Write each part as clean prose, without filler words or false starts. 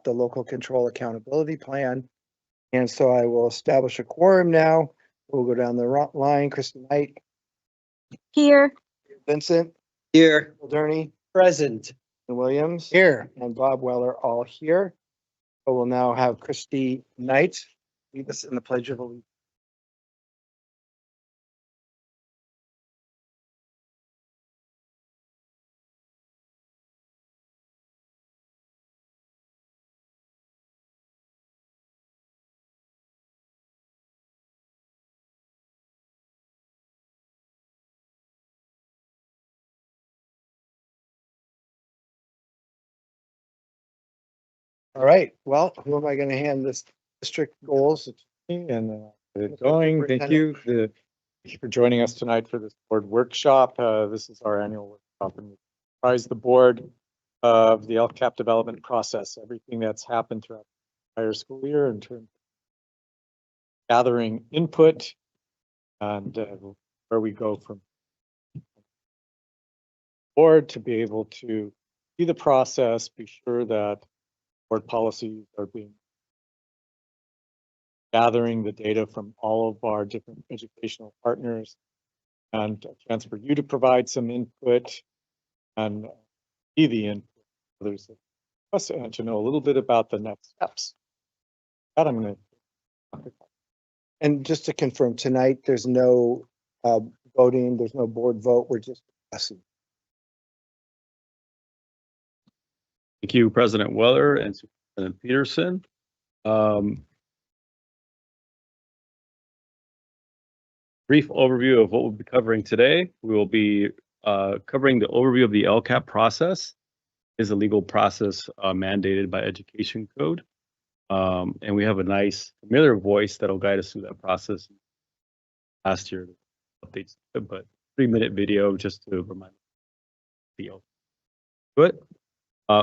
the local control accountability plan. And so I will establish a quorum now. We'll go down the line. Kristen Knight, Here. Vincent, Here. Mulderny, Present. and Williams. Here. And Bob Weller, all here. So we'll now have Christy Knight lead us in the Pledge of Allegiance. All right, well, who am I going to hand this district goals? And going, thank you for joining us tonight for this board workshop. This is our annual workshop, and we apprise the board of the LCAP development process, everything that's happened throughout the entire school year in terms of gathering input and where we go from board to be able to see the process, be sure that board policies are being gathering the data from all of our different educational partners, and a chance for you to provide some input and be the input of others, and to know a little bit about the next steps. That I'm going to. And just to confirm, tonight, there's no voting, there's no board vote, we're just discussing. Thank you, President Weller and Superintendent Peterson. Brief overview of what we'll be covering today. We will be covering the overview of the LCAP process. Is a legal process mandated by Education Code. And we have a nice familiar voice that'll guide us through that process. Last year, updates, but 3-minute video just to remind the LCAP.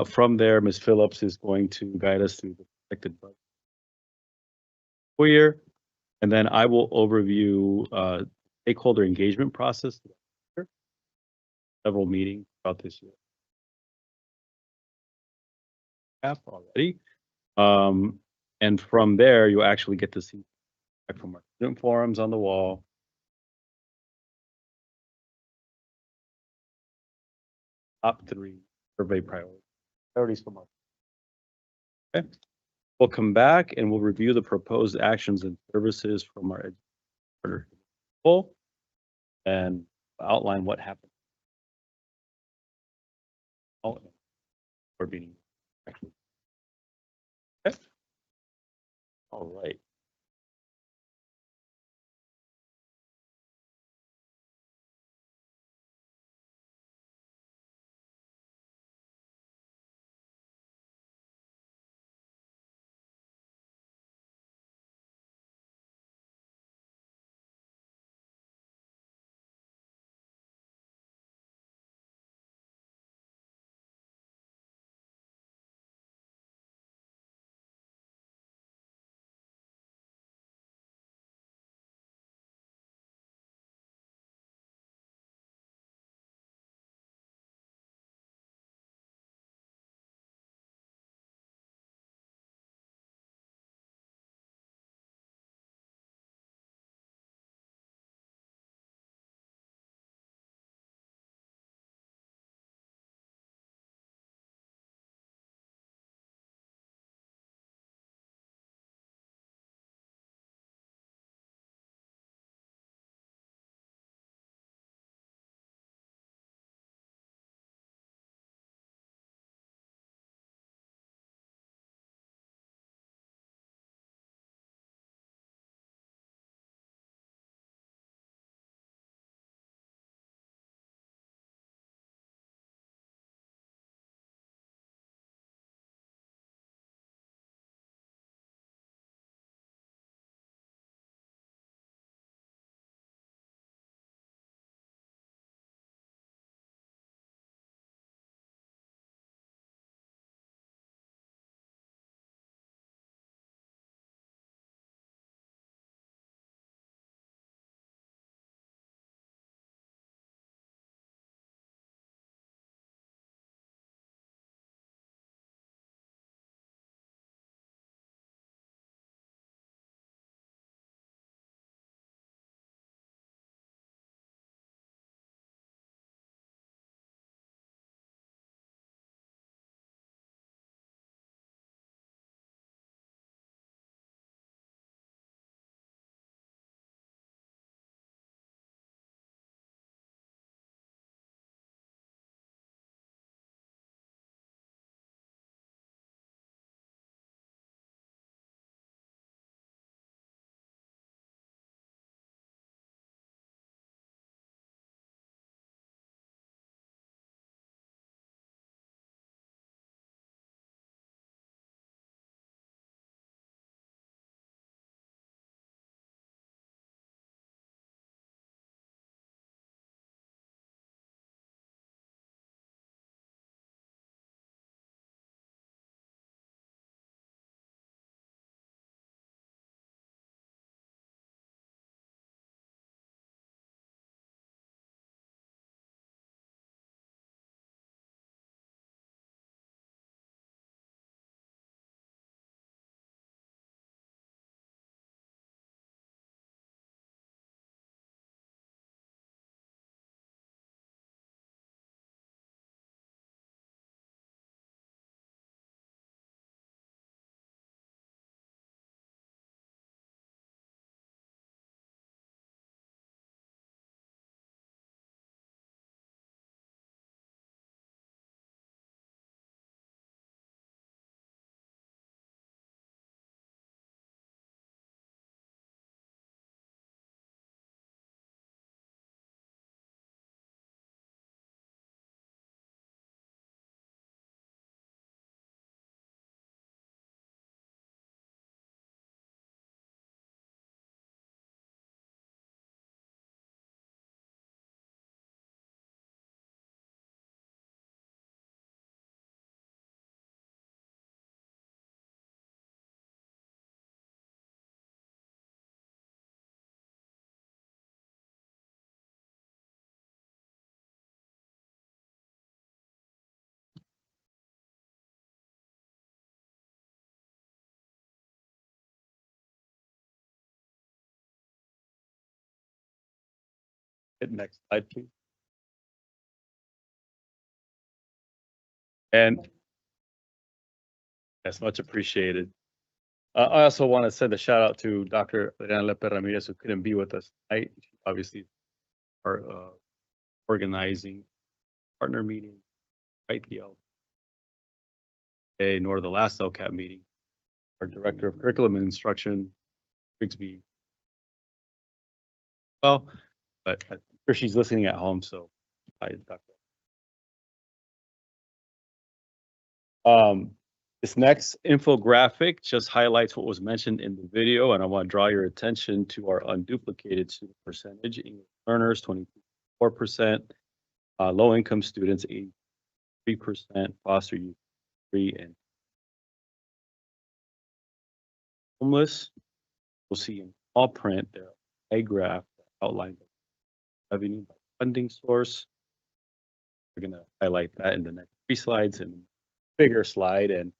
From there, Ms. Phillips is going to guide us through the projected budget for year. And then I will overview stakeholder engagement process. Several meetings throughout this year. Already. And from there, you'll actually get to see from our student forums on the wall. Top 3 survey priorities from our. Okay. We'll come back and we'll review the proposed actions and services from our educator and outline what happened. Or meeting. Okay. All right. Hit next slide, please. And that's much appreciated. I also want to send a shout out to Dr. Adriana Lepe Ramirez, who couldn't be with us tonight. She obviously are organizing partner meeting, right? The LCA, nor the last LCAP meeting. Our director of curriculum and instruction, Grigsby. Well, but I'm sure she's listening at home, so hi, Dr. This next infographic just highlights what was mentioned in the video, and I want to draw your attention to our unduplicated student percentage. English learners, 24%, low-income students, 83%, foster youth, 3%, and homeless. We'll see in small print there a graph that outlines the revenue by funding source. We're going to highlight that in the next 3 slides and bigger slide. And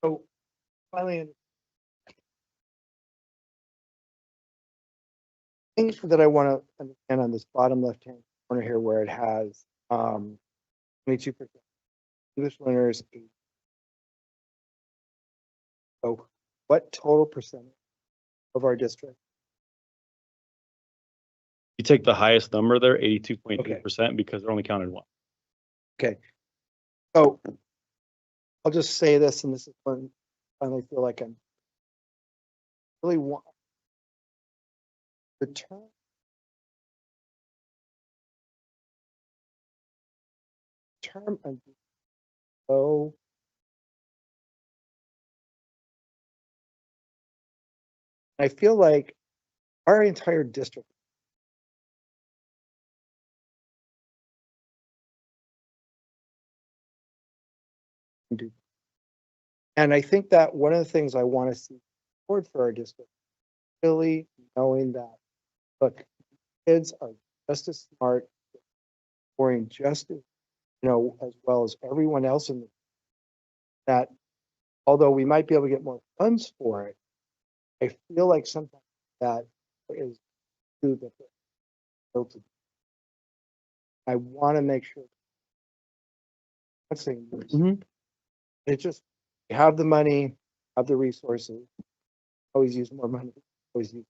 So finally, things that I want to understand on this bottom left-hand corner here where it has 22% English learners. So what total percentage of our district? you take the highest number there, 82.2%, because they're only counted one. Okay. So I'll just say this, and this is when I finally feel like I'm really want the term of so I feel like our entire district do. And I think that one of the things I want to see forward for our district, really knowing that, look, kids are just as smart, scoring just as, as well as everyone else in the, that, although we might be able to get more funds for it, I feel like sometimes that is due that they're built to. I want to make sure. I'm saying this. It's just, you have the money, have the resources, always use more money, always use.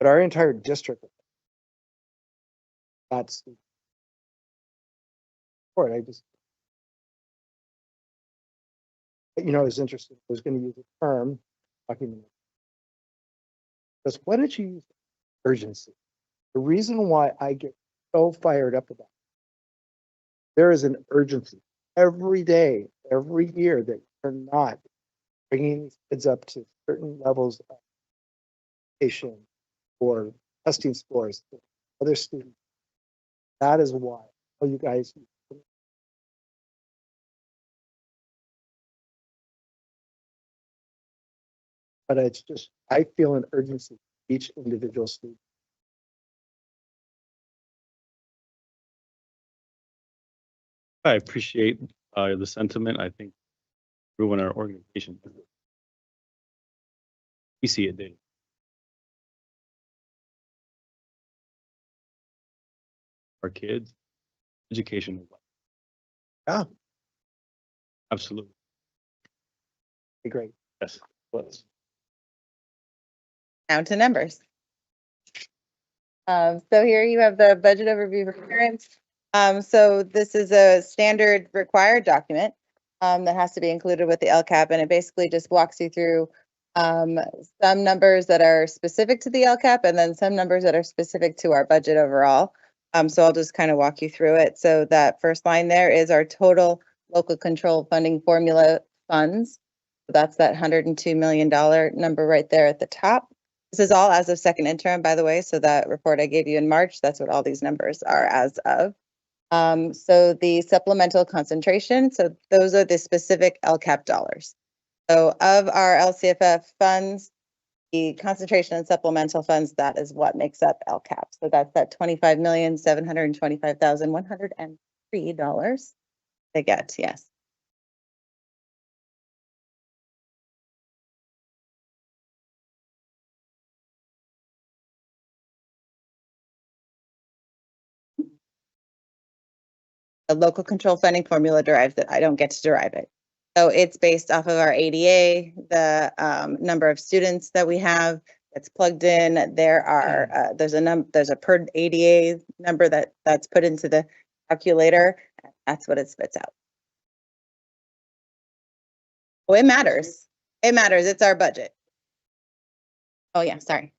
But our entire district, that's the part. I just, it's interesting. I was going to use a term, talking because why don't you use urgency? The reason why I get so fired up about it, there is an urgency every day, every year that you're not bringing these kids up to certain levels of education or testing scores for other students. That is why. Oh, you guys. But it's just, I feel an urgency for each individual student. I appreciate the sentiment. I think everyone in our organization, we see it daily. Our kids, education is life. Yeah. Absolutely. Great. Yes. Let's. Now to numbers. So here you have the budget overview for parents. So this is a standard required document that has to be included with the LCAP, and it basically just walks you through some numbers that are specific to the LCAP and then some numbers that are specific to our budget overall. So I'll just kind of walk you through it. So that first line there is our total local control funding formula funds. That's that $102 million number right there at the top. This is all as of second interim, by the way. So that report I gave you in March, that's what all these numbers are as of. So the supplemental concentration, so those are the specific LCAP dollars. So of our LCFF funds, the concentration and supplemental funds, that is what makes up LCAP. So that's that $25,725,103. They get, yes. The local control funding formula derives it. I don't get to derive it. So it's based off of our ADA, the number of students that we have that's plugged in. There are there's a per ADA number that's put into the calculator. That's what it spits out. Oh, it matters. It matters. It's our budget. Oh yeah, sorry.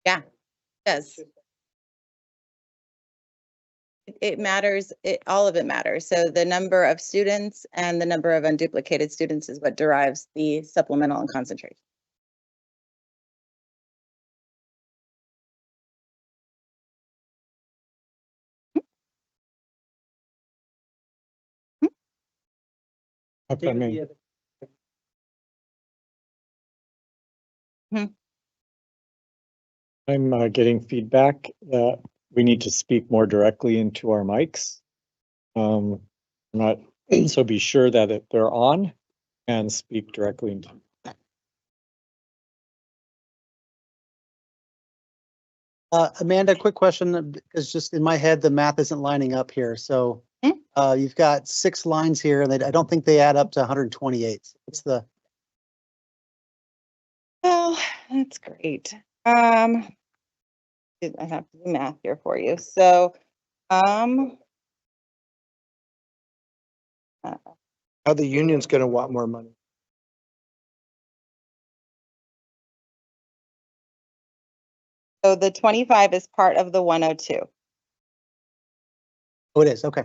Yeah, it does. It matters. All of it matters. So the number of students and the number of unduplicated students is what derives the supplemental and concentration. If I may. I'm getting feedback that we need to speak more directly into our mics. Not, so be sure that they're on and speak directly into. Amanda, quick question, because just in my head, the math isn't lining up here. So you've got 6 lines here and I don't think they add up to 128. What's the? Well, that's great. I have to do math here for you. So, How the union's gonna want more money. so the 25 is part of the 102. Oh, it is. Okay.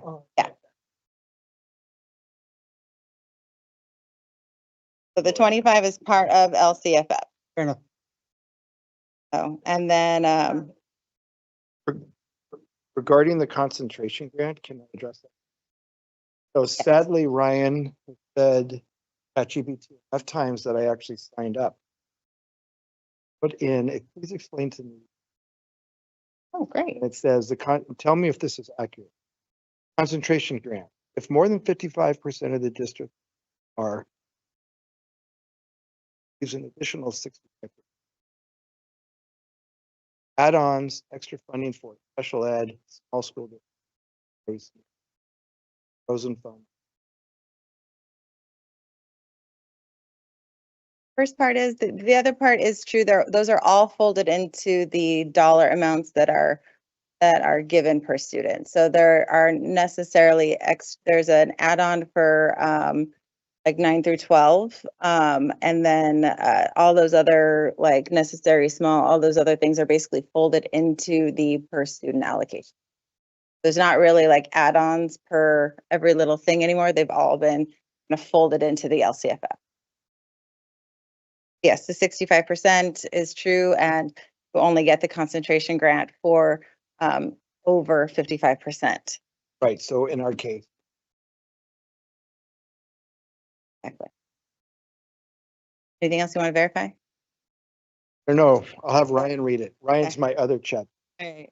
So the 25 is part of LCFF. Fair enough. Oh, and then, Regarding the concentration grant, can I address that? So sadly, Ryan said at GPT enough times that I actually signed up. Put in, please explain to me. oh, great. And it says tell me if this is accurate. Concentration grant. If more than 55% of the district are gives an additional 65%. Add-ons, extra funding for special ed, small school districts, frozen fund. First part is, the other part is true. Those are all folded into the dollar amounts that are given per student. So there are necessarily there's an add-on for like 9 through 12. And then all those other like necessary small, all those other things are basically folded into the per student allocation. There's not really like add-ons per every little thing anymore. They've all been kind of folded into the LCFF. Yes, the 65% is true, and we'll only get the concentration grant for over 55%. Right, so in our case, Exactly. Anything else you want to verify? or no, I'll have Ryan read it. Ryan's my other check. All right.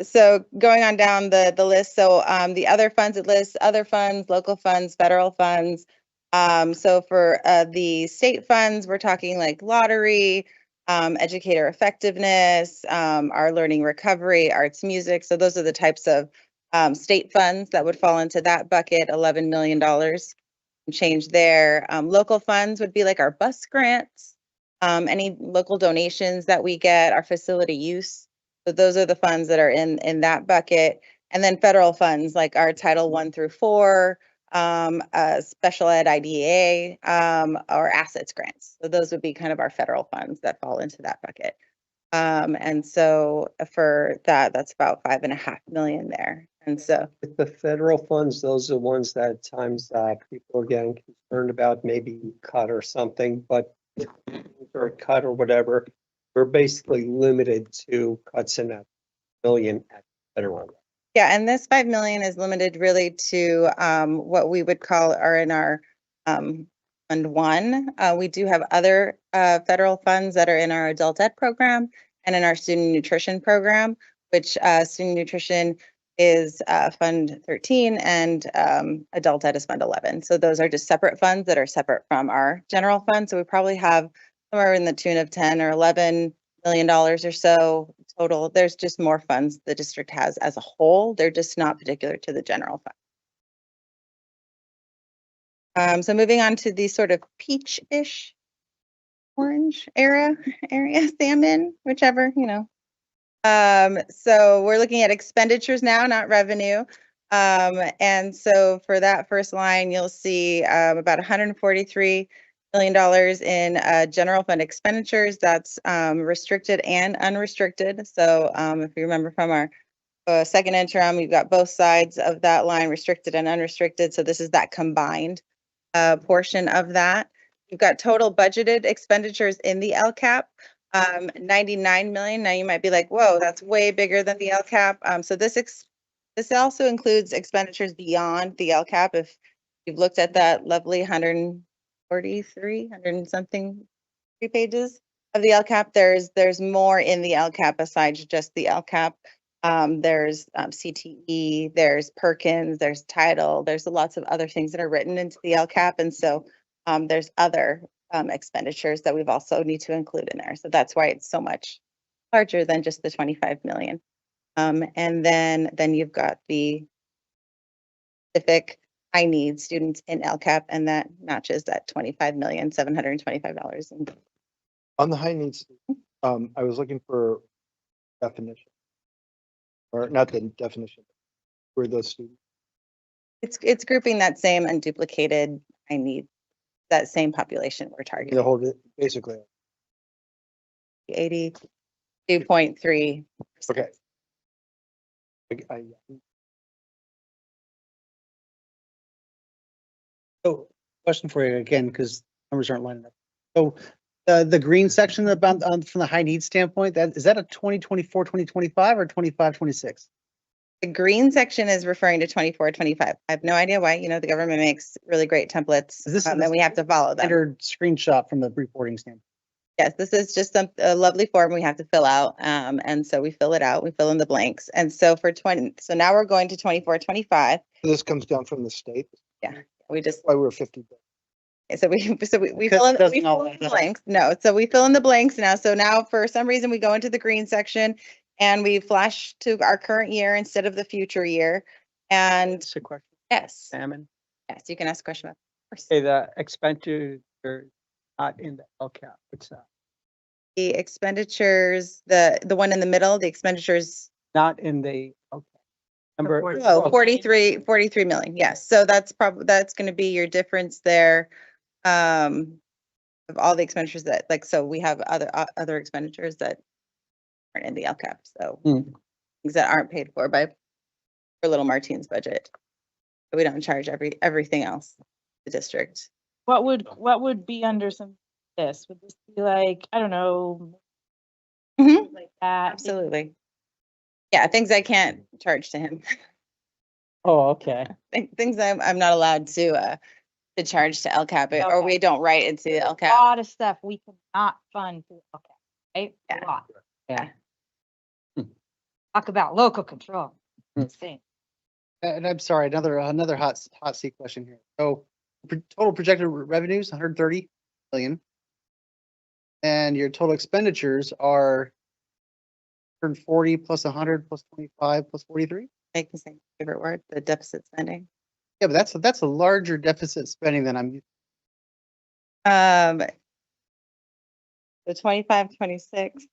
So going on down the list, so the other funds it lists, other funds, local funds, federal funds. So for the state funds, we're talking like lottery, educator effectiveness, our learning recovery, arts music. So those are the types of state funds that would fall into that bucket, $11 million change there. Local funds would be like our bus grants, any local donations that we get, our facility use. So those are the funds that are in that bucket. And then federal funds like our Title I through IV, special ed IDEA, or assets grants. So those would be kind of our federal funds that fall into that bucket. And so for that, that's about $5.5 million there. And so With the federal funds, those are the ones that at times people are getting concerned about maybe cut or something, but or cut or whatever, we're basically limited to cuts in that million at federal. yeah, and this 5 million is limited really to what we would call are in our Fund 1. We do have other federal funds that are in our adult ed program and in our student nutrition program, which student nutrition is Fund 13 and adult ed is Fund 11. So those are just separate funds that are separate from our general fund. So we probably have somewhere in the tune of 10 or 11 million dollars or so total. There's just more funds the district has as a whole. They're just not particular to the general fund. So moving on to the sort of peach-ish orange area, salmon, whichever, you know. So we're looking at expenditures now, not revenue. And so for that first line, you'll see about $143 million in general fund expenditures. That's restricted and unrestricted. So if you remember from our second interim, we've got both sides of that line, restricted and unrestricted. So this is that combined portion of that. We've got total budgeted expenditures in the LCAP, 99 million. Now you might be like, whoa, that's way bigger than the LCAP. So this also includes expenditures beyond the LCAP. If you've looked at that lovely 143, 100 and something 3 pages of the LCAP, there's more in the LCAP besides just the LCAP. There's CTE, there's Perkins, there's title, there's lots of other things that are written into the LCAP. And so there's other expenditures that we've also need to include in there. So that's why it's so much larger than just the 25 million. And then you've got the specific high need students in LCAP, and that matches that $25,725,000. On the high needs, I was looking for definition. Or not the definition, for those students. It's grouping that same unduplicated high need, that same population we're targeting. The whole, basically. 82.3. Okay. So question for you again, because numbers aren't lining up. So the green section about from the high needs standpoint, is that a 2024, 2025 or 25, 26? The green section is referring to 24, 25. I have no idea why. You know, the government makes really great templates, Is this and we have to follow them. Standard screenshot from the reporting standpoint. Yes, this is just a lovely form we have to fill out. And so we fill it out, we fill in the blanks. And so for so now we're going to 24, 25. This comes down from the state. Yeah, we just, Why we're 50. so we fill in the blanks. No, so we fill in the blanks now. So now for some reason we go into the green section and we flash to our current year instead of the future year. And That's a question, yes, Salmon. yes, you can ask a question. Of course. Okay, the expenditure are not in the LCAP. What's that? The expenditures, the one in the middle, the expenditures, Not in the, okay. Number. oh, 43 million. Yes. So that's going to be your difference there. Of all the expenditures that, like, so we have other expenditures that aren't in the LCAP. So things that aren't paid for Little Martine's budget. But we don't charge everything else, the district. What would be under some this? Would this be like, I don't know, Mhm. like that? Absolutely. Yeah, things I can't charge to him. Oh, okay. Things I'm not allowed to charge to LCAP, or Okay. we don't write into the A LCAP. lot of stuff we cannot fund through LCAP, right? Yeah. A lot. Yeah. Talk about local control. Insane. And I'm sorry, another hot seat question here. So total projected revenues, 130 million. And your total expenditures are 140 plus 100 plus 25 plus 43? Make the same favorite word, the deficit spending. Yeah, but that's a larger deficit spending than I'm. The 25, 26.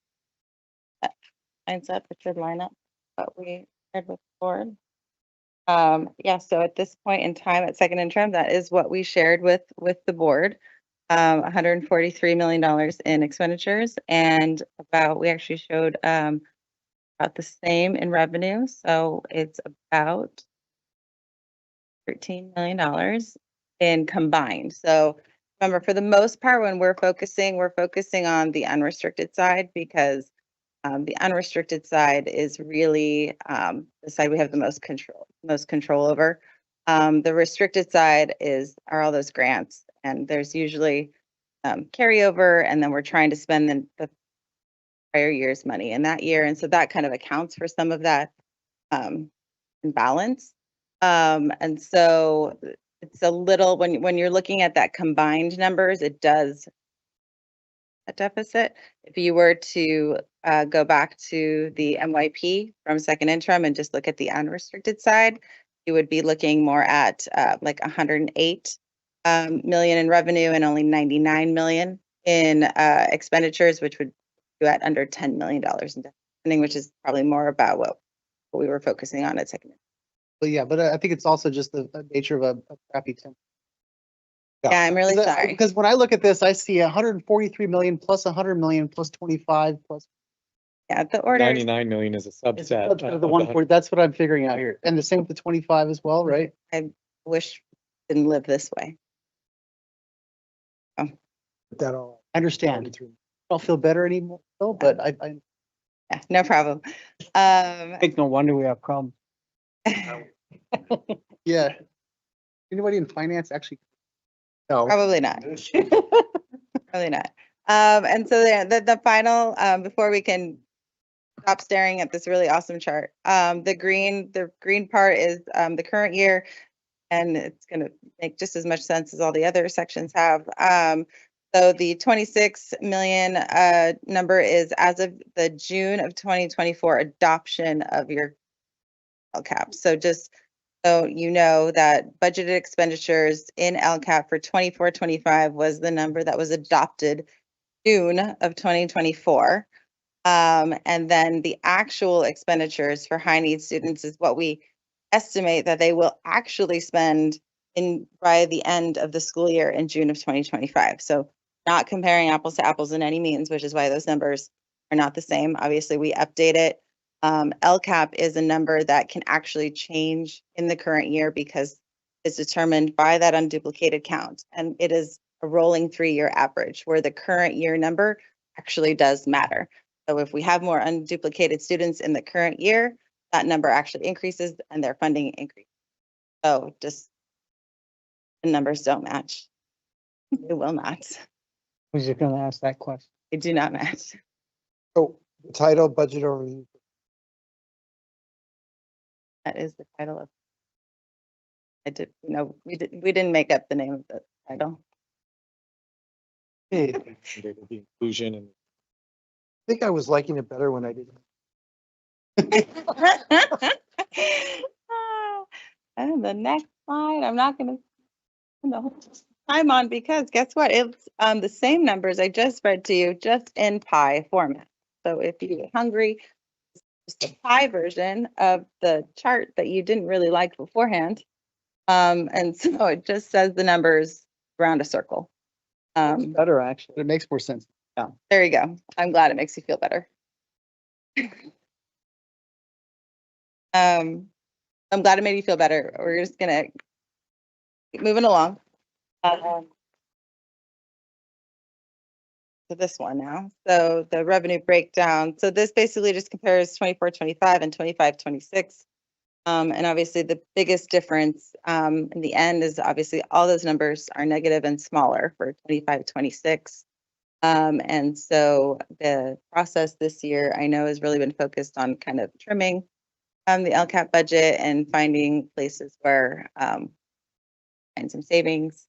Lines up, it should line up what we had with the board. Yeah, so at this point in time, at second interim, that is what we shared with the board. $143 million in expenditures, and we actually showed about the same in revenue. So it's about $13 million in combined. So remember, for the most part, when we're focusing on the unrestricted side, because the unrestricted side is really the side we have the most control over. The restricted side are all those grants and there's usually carryover, and then we're trying to spend the prior year's money in that year. And so that kind of accounts for some of that imbalance. And so it's a little, when you're looking at that combined numbers, it does a deficit. If you were to go back to the MYP from second interim and just look at the unrestricted side, you would be looking more at like 108 million in revenue and only 99 million in expenditures, which would do at under $10 million in spending, which is probably more about what we were focusing on at second. But yeah, but I think it's also just the nature of a crappy temp. Yeah, I'm really sorry. Because when I look at this, I see 143 million plus 100 million plus 25 plus. Yeah, the order. 99 million is a It's subset. subset of of the 140, that's what I'm figuring out here. And the same with the 25 as well, right? I wish didn't live this way. That all. I understand. I don't feel better anymore, though, but I Yeah, no problem. Think no wonder we have problems. yeah. Anybody in finance actually? No, Probably not. Probably not. And so the final, before we can stop staring at this really awesome chart, the green part is the current year, and it's going to make just as much sense as all the other sections have. So the 26 million number is as of the June of 2024 adoption of your LCAP. So just so you know that budgeted expenditures in LCAP for 24-25 was the number that was adopted June of 2024. And then the actual expenditures for high need students is what we estimate that they will actually spend by the end of the school year in June of 2025. So not comparing apples to apples in any means, which is why those numbers are not the same. Obviously, we update it. LCAP is a number that can actually change in the current year because it's determined by that unduplicated count. And it is a rolling 3-year average where the current year number actually does matter. So if we have more unduplicated students in the current year, that number actually increases and their funding increases. So just the numbers don't match. They will not. I was just gonna ask that question. They do not match. so the title, budget overview. That is the title of. I did, we didn't make up the name of the title. Hey, The inclusion and I think I was liking it better when I didn't. And the next slide, I'm not gonna spend the whole time on because guess what? It's the same numbers I just read to you, just in pie format. So if you get hungry, it's just a pie version of the chart that you didn't really like beforehand. And so it just says the numbers around a circle. Better, actually. It makes more sense. There you go. I'm glad it makes you feel better. I'm glad it made you feel better. We're just gonna keep moving along. To this one now. So the revenue breakdown. So this basically just compares 24-25 and 25-26. And obviously the biggest difference in the end is obviously all those numbers are negative and smaller for 25-26. And so the process this year I know has really been focused on kind of trimming the LCAP budget and finding places where find some savings,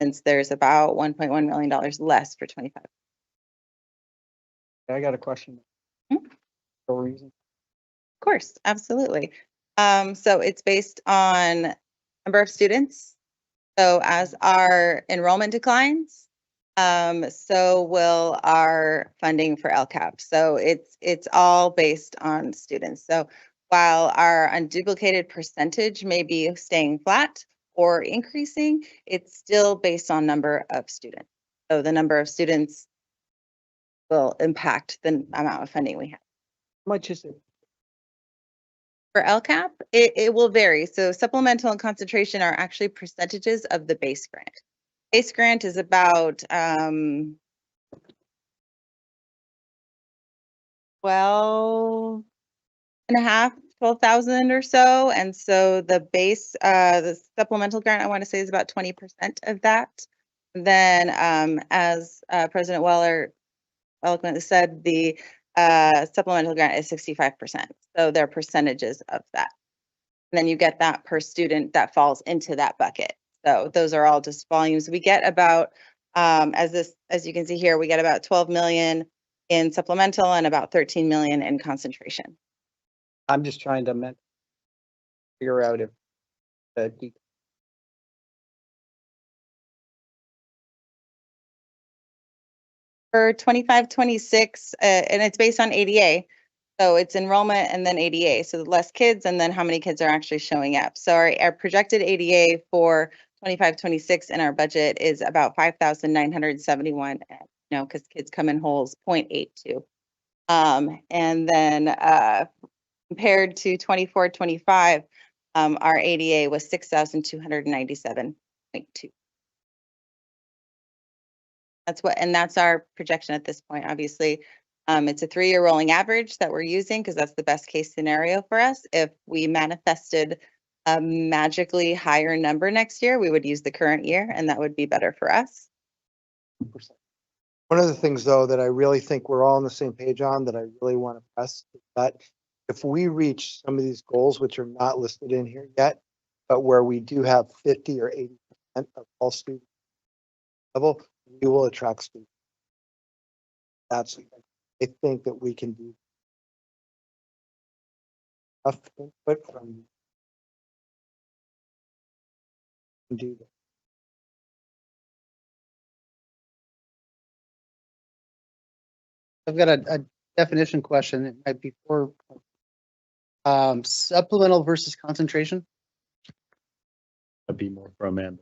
since there's about $1.1 million less for 25. I got a question. For a reason. Of course, absolutely. So it's based on number of students. So as our enrollment declines, so will our funding for LCAP. So it's all based on students. So while our unduplicated percentage may be staying flat or increasing, it's still based on number of students. So the number of students will impact the amount of funding we have. How much is it? For LCAP, it will vary. So supplemental and concentration are actually percentages of the base grant. Base grant is about 12,000 or so. And so the base, the supplemental grant, I want to say is about 20% of that. Then, as President Weller eloquently said, the supplemental grant is 65%. So they're percentages of that. And then you get that per student that falls into that bucket. So those are all just volumes. We get about, as you can see here, we get about 12 million in supplemental and about 13 million in concentration. I'm just trying to figure out if the For 25, 26, and it's based on ADA. So it's enrollment and then ADA. So less kids and then how many kids are actually showing up. So our projected ADA for 25, 26 in our budget is about 5,971, because kids come in holes 0.82. And then compared to 24, 25, our ADA was 6,297.2. That's our projection at this point. Obviously, it's a 3-year rolling average that we're using because that's the best case scenario for us. If we manifested a magically higher number next year, we would use the current year and that would be better for us. One of the things, though, that I really think we're all on the same page on, that I really want to press, is that if we reach some of these goals, which are not listed in here yet, but where we do have 50 or 80% of all students level, we will attract students. That's, I think that we can do enough input from do that. I've got a definition question. It might be for supplemental versus concentration. That'd be more for Amanda.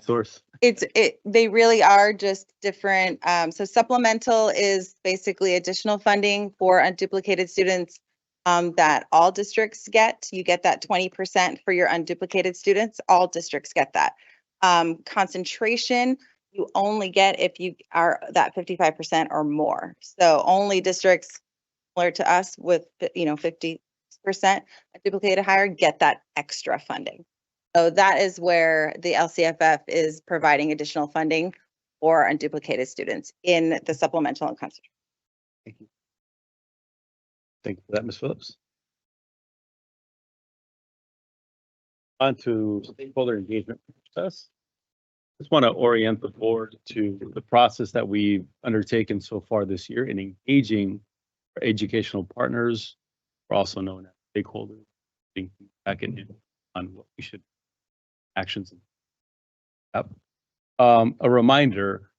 Source. They really are just different. So supplemental is basically additional funding for unduplicated students that all districts get. You get that 20% for your unduplicated students. All districts get that. Concentration, you only get if you are that 55% or more. So only districts similar to us with 50% unduplicated higher get that extra funding. So that is where the LCFF is providing additional funding for unduplicated students in the supplemental and concentration. Thank you. Thank you for that, Ms. Phillips. On to stakeholder engagement process. Just want to orient the board to the process that we've undertaken so far this year in engaging our educational partners, or also known as stakeholders, being back in on what we should actions. A reminder,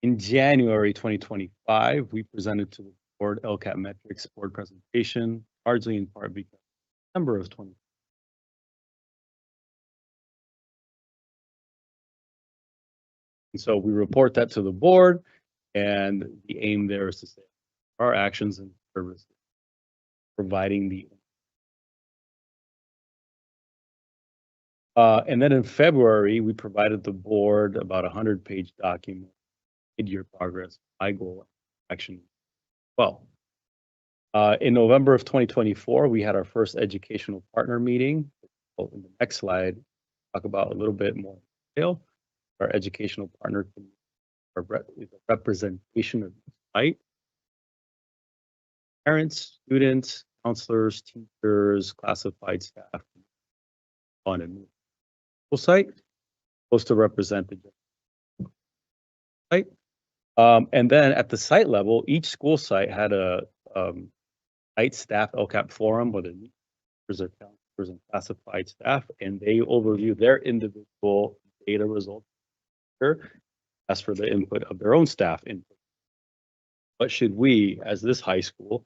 in January 2025, we presented to the board LCAP metrics board presentation, largely in part because December of 20. And so we report that to the board, and the aim there is to say our actions and services, providing the. And then in February, we provided the board about a 100-page document, mid-year progress, high goal, action. Well, in November of 2024, we had our first educational partner meeting. In the next slide, talk about a little bit more detail. Our educational partner representation of the site. Parents, students, counselors, teachers, classified staff, on and site, supposed to represent the site. And then at the site level, each school site had a site staff LCAP forum with teachers, counselors, and classified staff, and they overview their individual data results. As for the input of their own staff input. What should we, as this high school,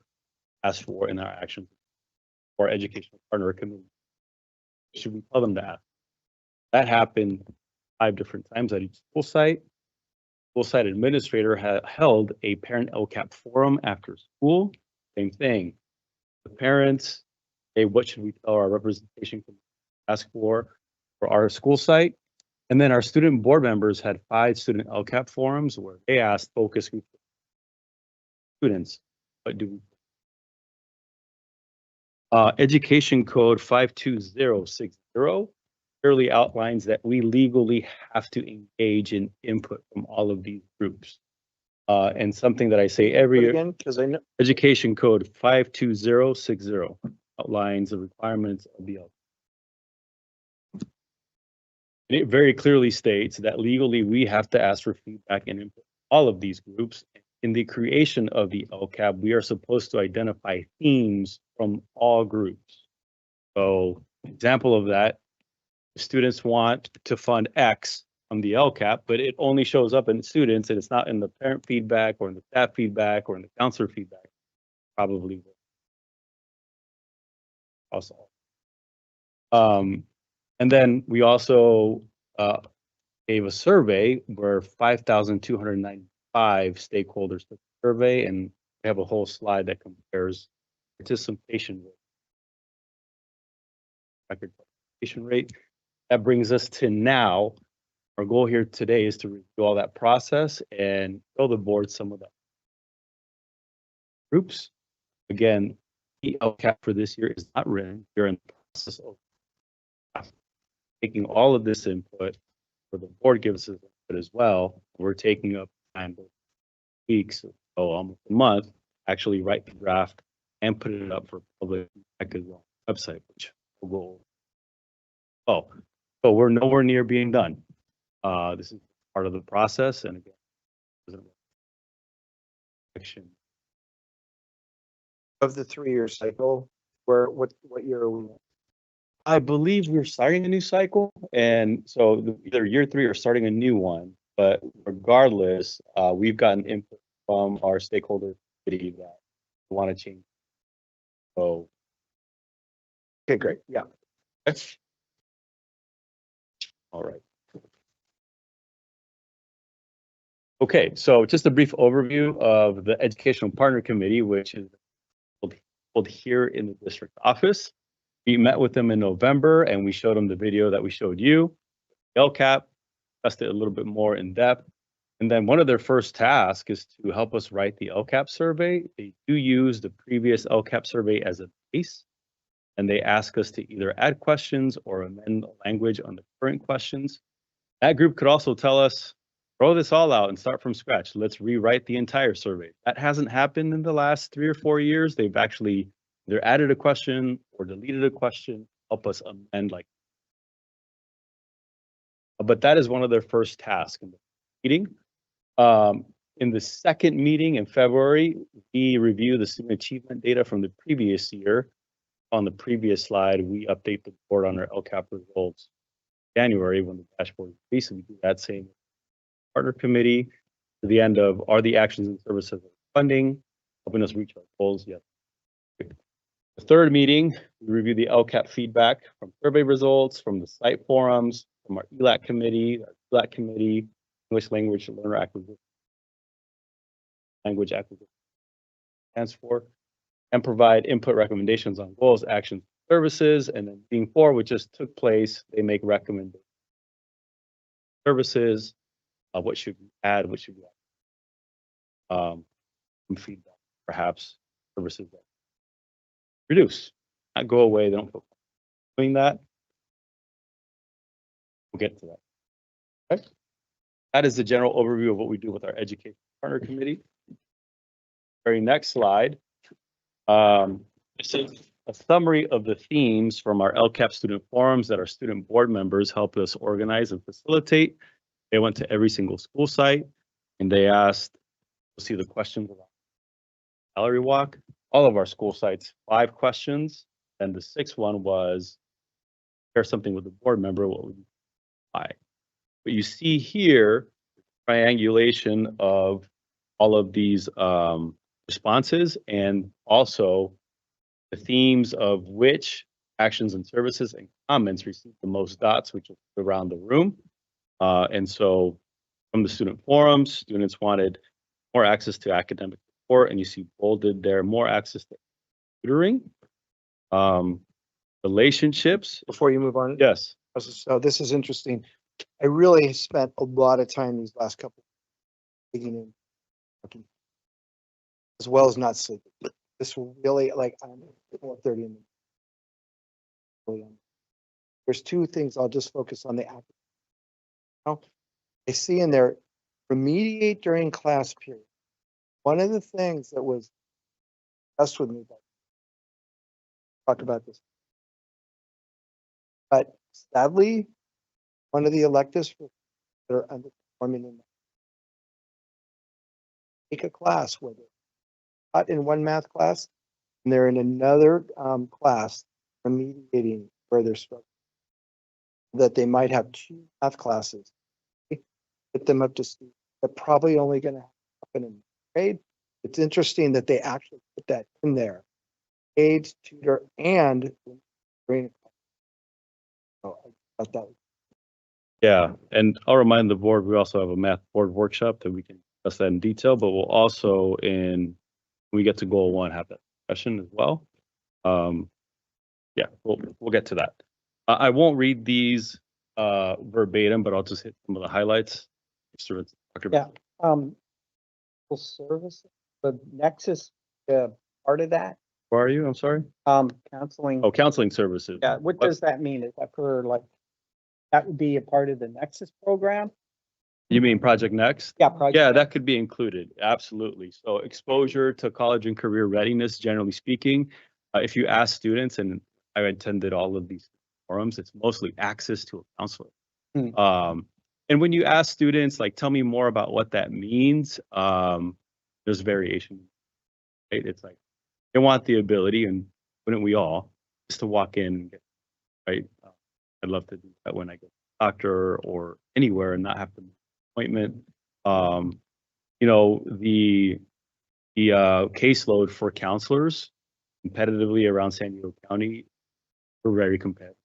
ask for in our actions for educational partner committee? Should we tell them to ask? That happened 5 different times at each school site. School site administrator held a parent LCAP forum after school. Same thing. The parents, hey, what should we tell our representation committee ask for our school site? And then our student board members had 5 student LCAP forums where they asked focus group students, what do we? Education code 52060 clearly outlines that we legally have to engage in input from all of these groups. And something that I say every year, Again, because I know, Education Code 52060 outlines the requirements of the LCAP. And it very clearly states that legally we have to ask for feedback and input from all of these groups. In the creation of the LCAP, we are supposed to identify themes from all groups. So, example of that, students want to fund X from the LCAP, but it only shows up in students and it's not in the parent feedback or in the staff feedback or in the counselor feedback. Probably will. Also. And then we also gave a survey where 5,295 stakeholders took the survey, and we have a whole slide that compares participation rate. Record participation rate. That brings us to now. Our goal here today is to review all that process and show the board some of the groups. Again, the LCAP for this year is not written. You're in the process of taking all of this input, where the board gives us input as well. We're taking up time, weeks, so almost a month, actually write the draft and put it up for public feedback as well on the website, which we'll go. Oh, but we're nowhere near being done. This is part of the process, and again, of the 3-year cycle, where, what year are we in? I believe we're starting a new cycle, and so either year 3 or starting a new one. But regardless, we've gotten input from our stakeholder committee that want to change. So, Okay, great, yeah. all right. Okay, so just a brief overview of the Educational Partner Committee, which is held here in the district office. We met with them in November and we showed them the video that we showed you, LCAP, discussed it a little bit more in depth. And then one of their first tasks is to help us write the LCAP survey. They do use the previous LCAP survey as a base, and they ask us to either add questions or amend the language on the current questions. That group could also tell us, throw this all out and start from scratch. Let's rewrite the entire survey. That hasn't happened in the last 3 or 4 years. They've actually either added a question or deleted a question, help us amend like. But that is one of their first tasks in the meeting. In the second meeting in February, we review the student achievement data from the previous year. On the previous slide, we update the board on our LCAP results. January, when the dashboard is released, we do that same partner committee to the end of, are the actions and services funding helping us reach our goals? Yes. The third meeting, we review the LCAP feedback from survey results, from the site forums, from our ELAC committee, English language learner acquisition, language acquisition stands for, and provide input recommendations on goals, actions, services. And then meeting 4, which just took place, they make recommendations. Services, what should we add, what should we add? Some feedback, perhaps services that reduce, not go away. They don't feel doing that. We'll get to that. Okay. That is the general overview of what we do with our Education Partner Committee. Very next slide. This is a summary of the themes from our LCAP student forums that our student board members helped us organize and facilitate. They went to every single school site and they asked, you'll see the questions about gallery walk, all of our school sites, 5 questions. And the 6th one was, share something with the board member, what would you buy? But you see here, triangulation of all of these responses and also the themes of which actions and services and comments received the most dots, which is around the room. And so from the student forums, students wanted more access to academic support, and you see bolded there, more access to tutoring, relationships. Before you move on. Yes. So this is interesting. I really spent a lot of time these last couple digging in, looking, as well as not sleeping. This will really, like, I'm 4:30 in the morning. there's two things. I'll just focus on the academic. Now, I see in there, remediate during class period. One of the things that was discussed with me, talk about this, but sadly, one of the electives that are underperforming in take a class where they're not in one math class and they're in another class remediating where they're struggling. That they might have two math classes, get them up to speed. They're probably only going to happen in grade. It's interesting that they actually put that in there. Aids, tutor, and grade. So I thought that was Yeah, and I'll remind the board, we also have a math board workshop that we can discuss that in detail, but we'll also when we get to goal one, have that discussion as well. Yeah, we'll get to that. I won't read these verbatim, but I'll just hit some of the highlights. Yeah. Full service, the Nexus, part of that, Where are you? I'm sorry. counseling. Oh, counseling services. Yeah, what does that mean? Is that for like, that would be a part of the Nexus program? You mean Project Next? Yeah, Project. Yeah, that could be included. Absolutely. So exposure to college and career readiness, generally speaking, if you ask students, and I attended all of these forums, it's mostly access to a counselor. And when you ask students, like, tell me more about what that means, there's variation, right? It's like, they want the ability, and wouldn't we all, just to walk in and get, right? I'd love to do that when I go to the doctor or anywhere and not have to make an appointment. You know, the caseload for counselors competitively around San Diego County, we're very competitive.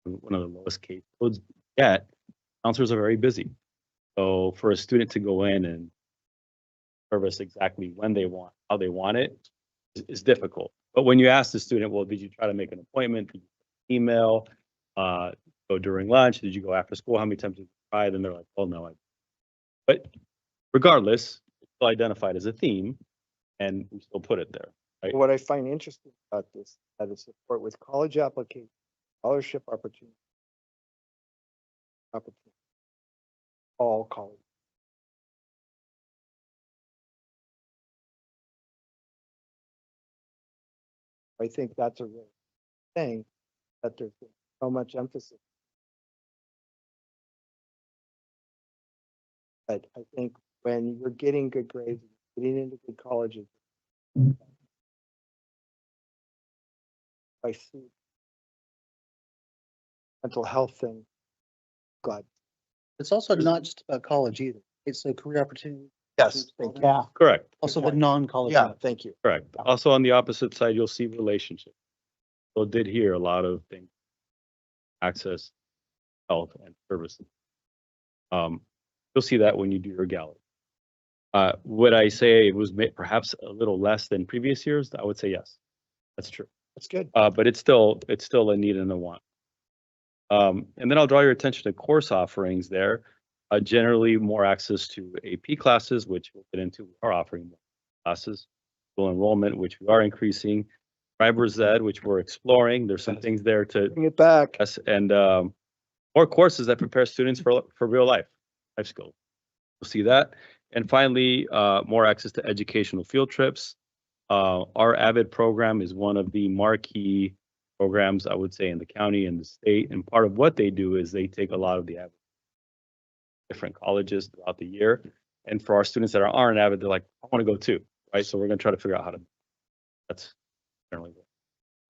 One of the lowest caseloads yet. Counselors are very busy. So for a student to go in and service exactly when they want, how they want it, is difficult. But when you ask the student, well, did you try to make an appointment? Did you email? Go during lunch? Did you go after school? How many times did you try? Then they're like, oh no. But regardless, it's still identified as a theme, and we still put it there. Right? what I find interesting about this, that is support with college application, scholarship opportunity, all college. I think that's a real thing that there's been so much emphasis. But I think when you're getting good grades, getting into good colleges, I see mental health thing. Glad. It's also not just about college either. It's a career opportunity. Yes, thank you. Yeah, Correct. Also the point. non-college. Yeah, thank you. Correct. Also on the opposite side, you'll see relationships. So did hear a lot of things, access, health, and services. You'll see that when you do your gallery. Would I say it was perhaps a little less than previous years? I would say yes. That's true. That's good. But it's still a need and a want. And then I'll draw your attention to course offerings there. Generally more access to AP classes, which we'll get into. We are offering more classes, full enrollment, which we are increasing. Driver's Ed, which we're exploring. There's some things there to Bring it back. yes, and more courses that prepare students for real life skills. You'll see that. And finally, more access to educational field trips. Our AVID program is one of the marquee programs, I would say, in the county and the state. And part of what they do is they take a lot of the AVID different colleges throughout the year. And for our students that aren't AVID, they're like, I want to go too, right? So we're going to try to figure out how to. That's generally what.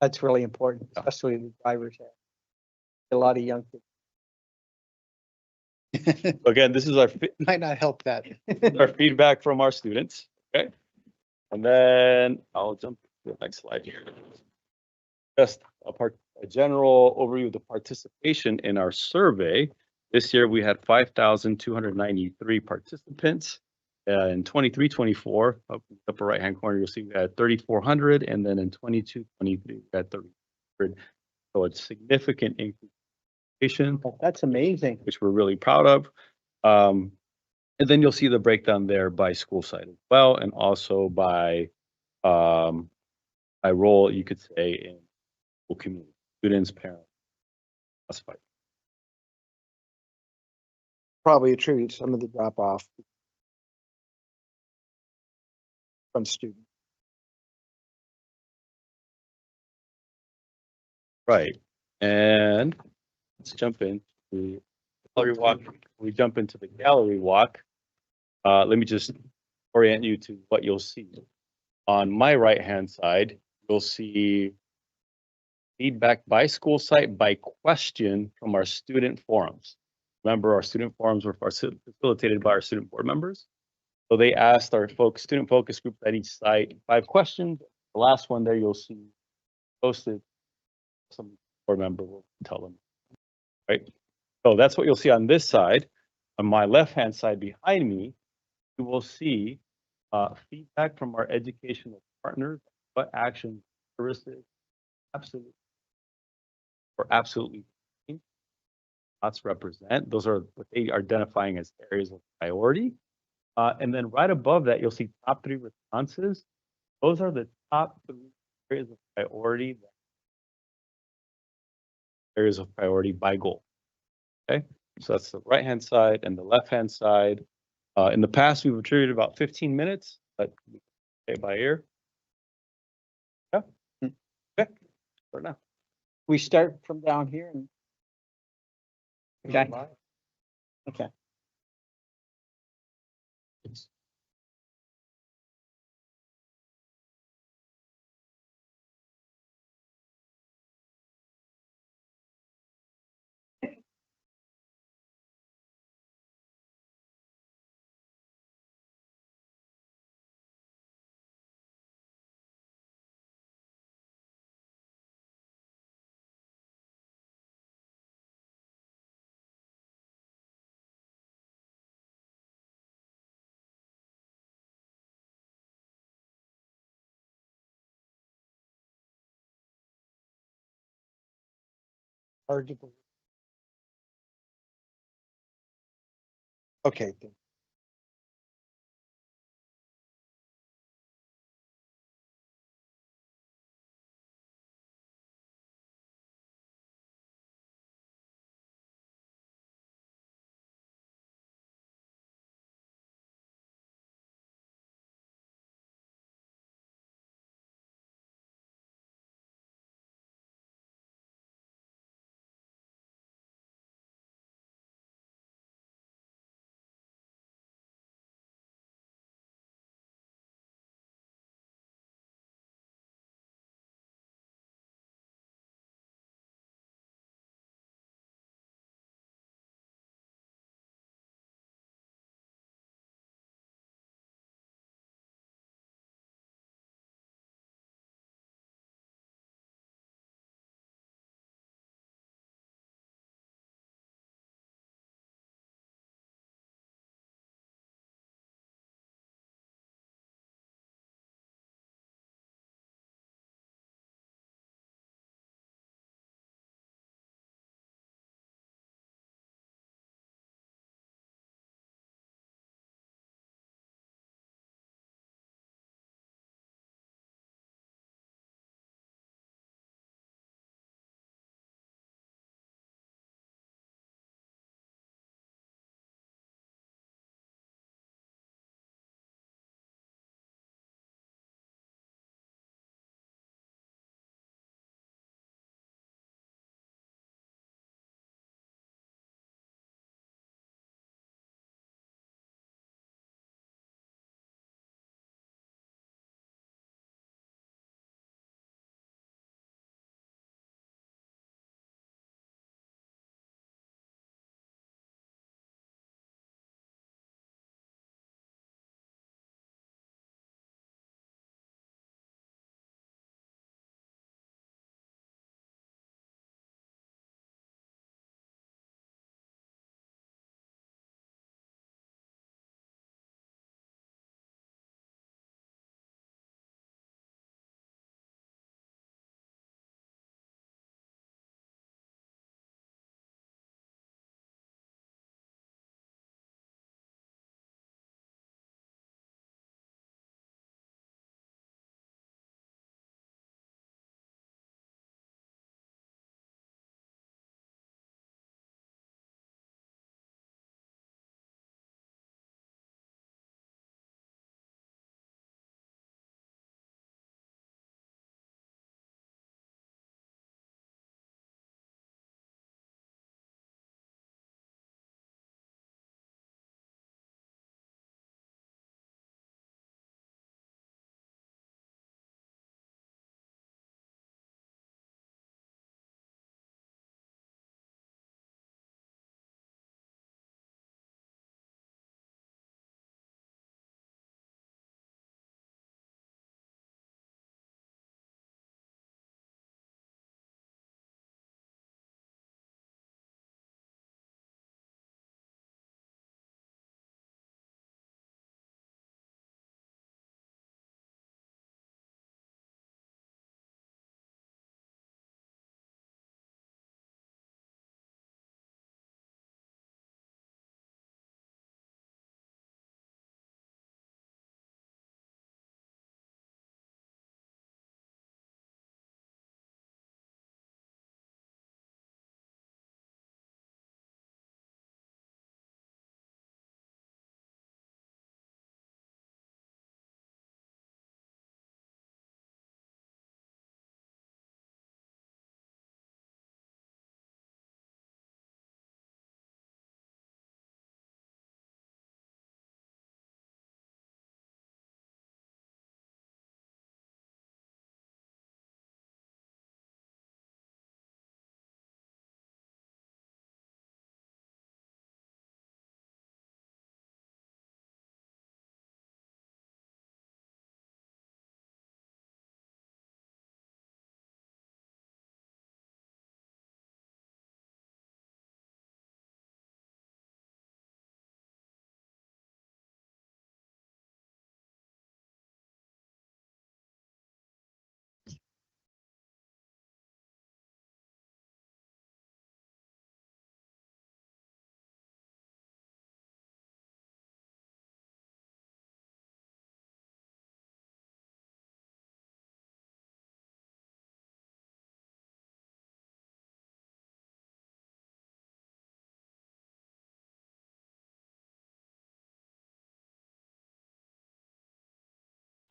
that's really important, especially the drivers. A lot of young people. Again, this is our Might not help that. our feedback from our students. Okay. And then I'll jump to the next slide here. Just a general overview of the participation in our survey. This year we had 5,293 participants. In 23-24, up in the upper right-hand corner, you'll see we had 3,400, and then in 22-23, we had 3,300. So it's significant increase, That's amazing. which we're really proud of. And then you'll see the breakdown there by school site as well, and also by role, you could say, in school community, students, parents. classified. Probably attribute some of the drop off from students. Right. And let's jump in the gallery walk. We jump into the gallery walk. Let me just orient you to what you'll see. On my right-hand side, you'll see feedback by school site by question from our student forums. Remember, our student forums were facilitated by our student board members. So they asked our student focus group at each site 5 questions. The last one there you'll see posted. Some board member will tell them, right? So that's what you'll see on this side. On my left-hand side behind me, you will see feedback from our educational partners. What actions, services, absolutely lots represent. Those are what they are identifying as areas of priority. And then right above that, you'll see top 3 responses. Those are the top 3 areas of priority. Areas of priority by goal. Okay, so that's the right-hand side and the left-hand side. In the past, we've attributed about 15 minutes, but okay, by ear. Yeah. Okay. For now. We start from down here and. Okay. Okay. Hard to believe. Okay.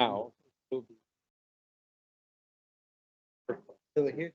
now. Will be. So here,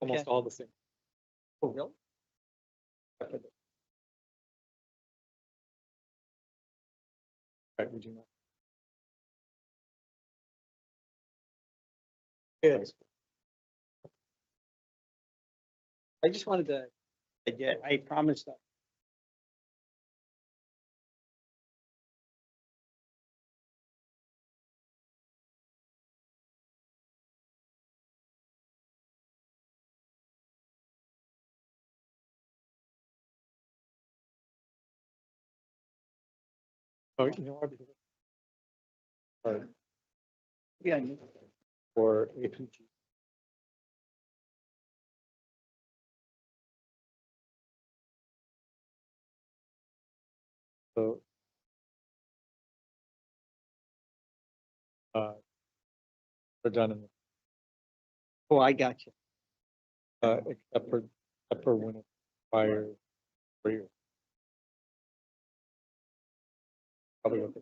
Almost Okay. all the same. oh, really? Right, would you know? Good. I just wanted to, I promised that. Oh, you know what? Yeah. For APG. So. They're done in, Oh, I got you. except for when it's prior. For you. Probably what they.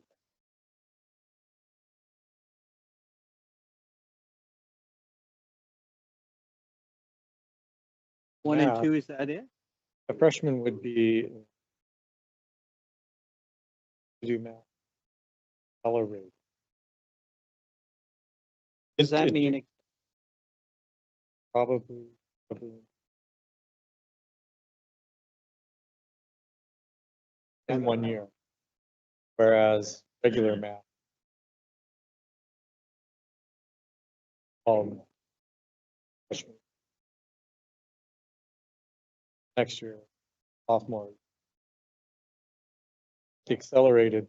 One and Math. two, is that it? A freshman would be. To do math. Accelerate. Does that It- mean, Probably. In 1 year. Whereas regular math. Freshman. Next year, sophomore. Accelerated.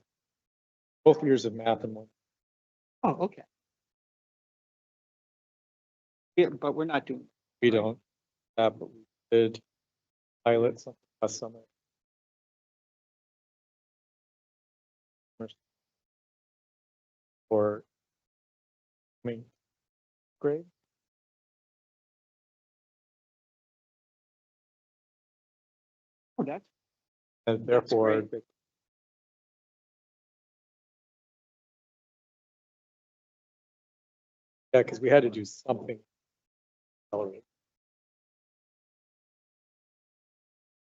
Both years of math in one. oh, okay. Yeah, but we're not doing, We don't. But we did pilot something last summer. For. I mean. Grade. oh, that's, And That's therefore. great. Yeah, because we had to do something. Accelerate.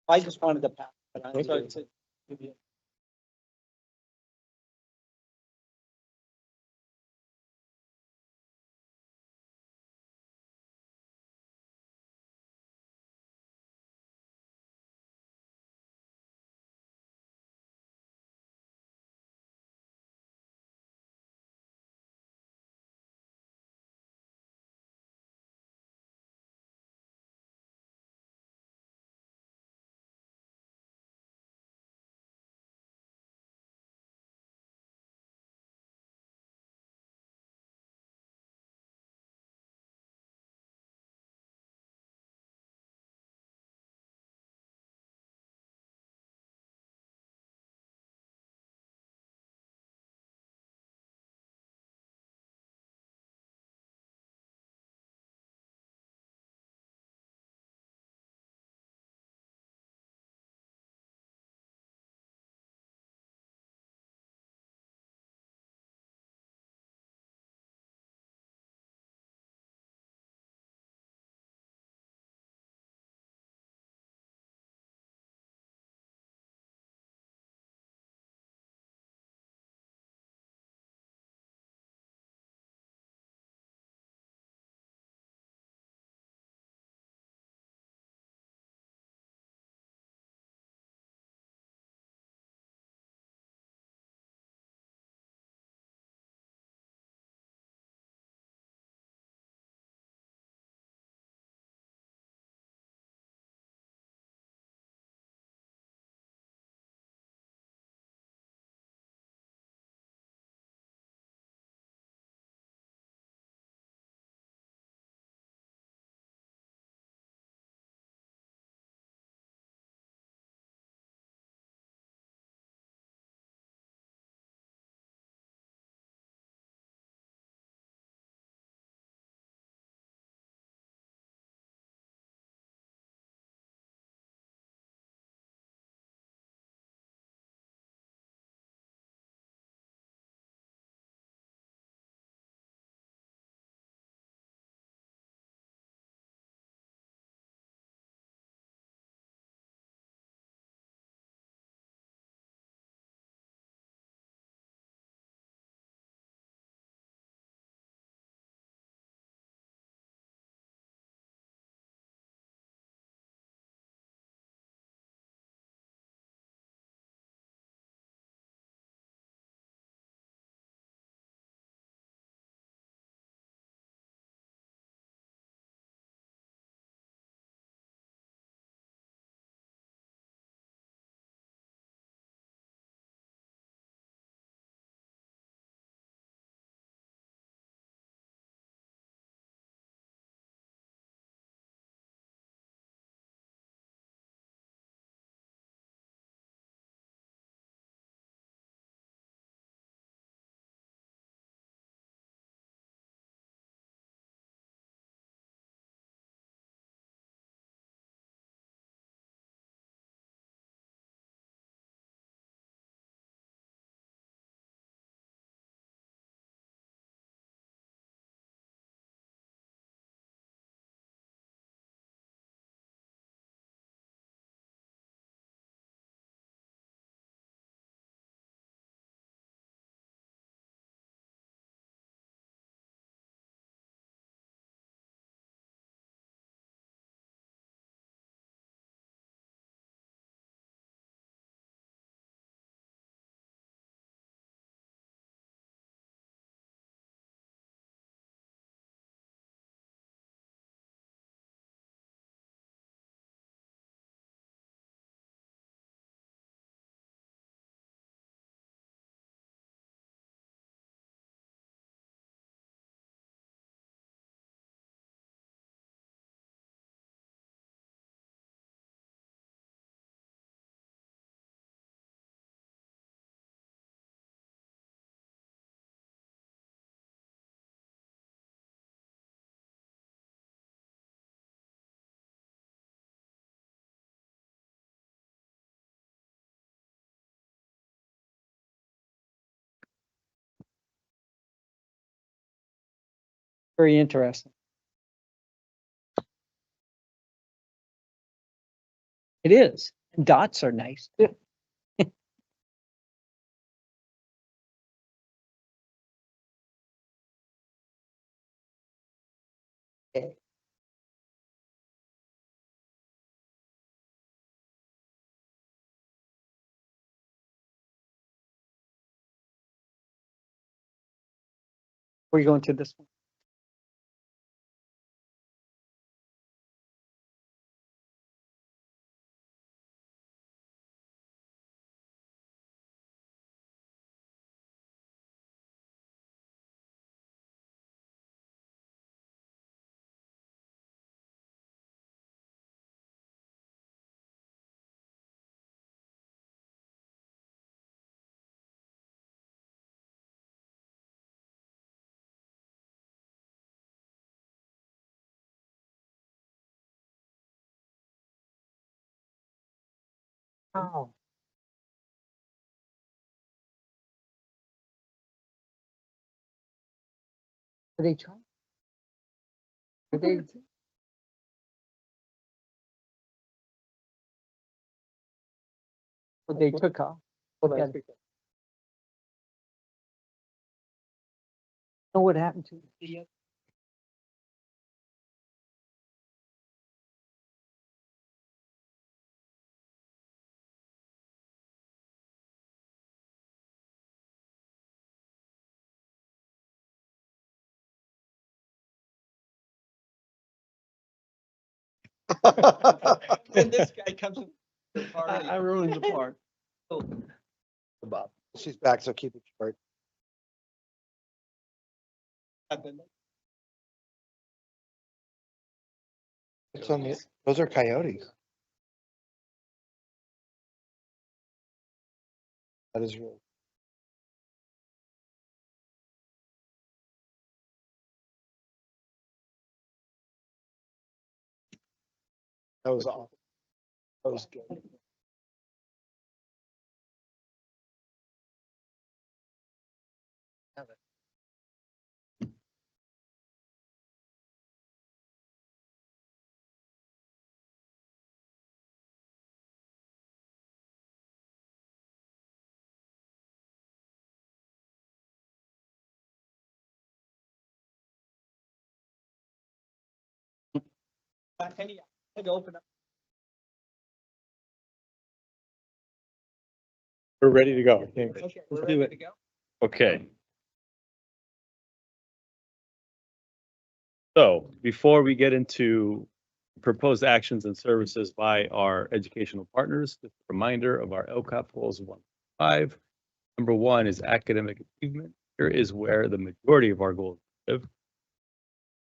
I just wanted to pass. But I'm Thank sorry you. to give you Very interesting. It is. Dots are nice. We're going to this one. Oh. Are they trying? Are they? Well, they took off. Okay. Know what happened to the And this guy comes. I ruined the part. Bob, she's back, so keep it short. It's on the, those are coyotes. That is real. That was awesome. That was good. We're ready to go. Thanks. Let's do it. Okay. So before we get into proposed actions and services by our educational partners, just a reminder of our LCAP goals 1 to 5. Number 1 is academic achievement. Here is where the majority of our goals live.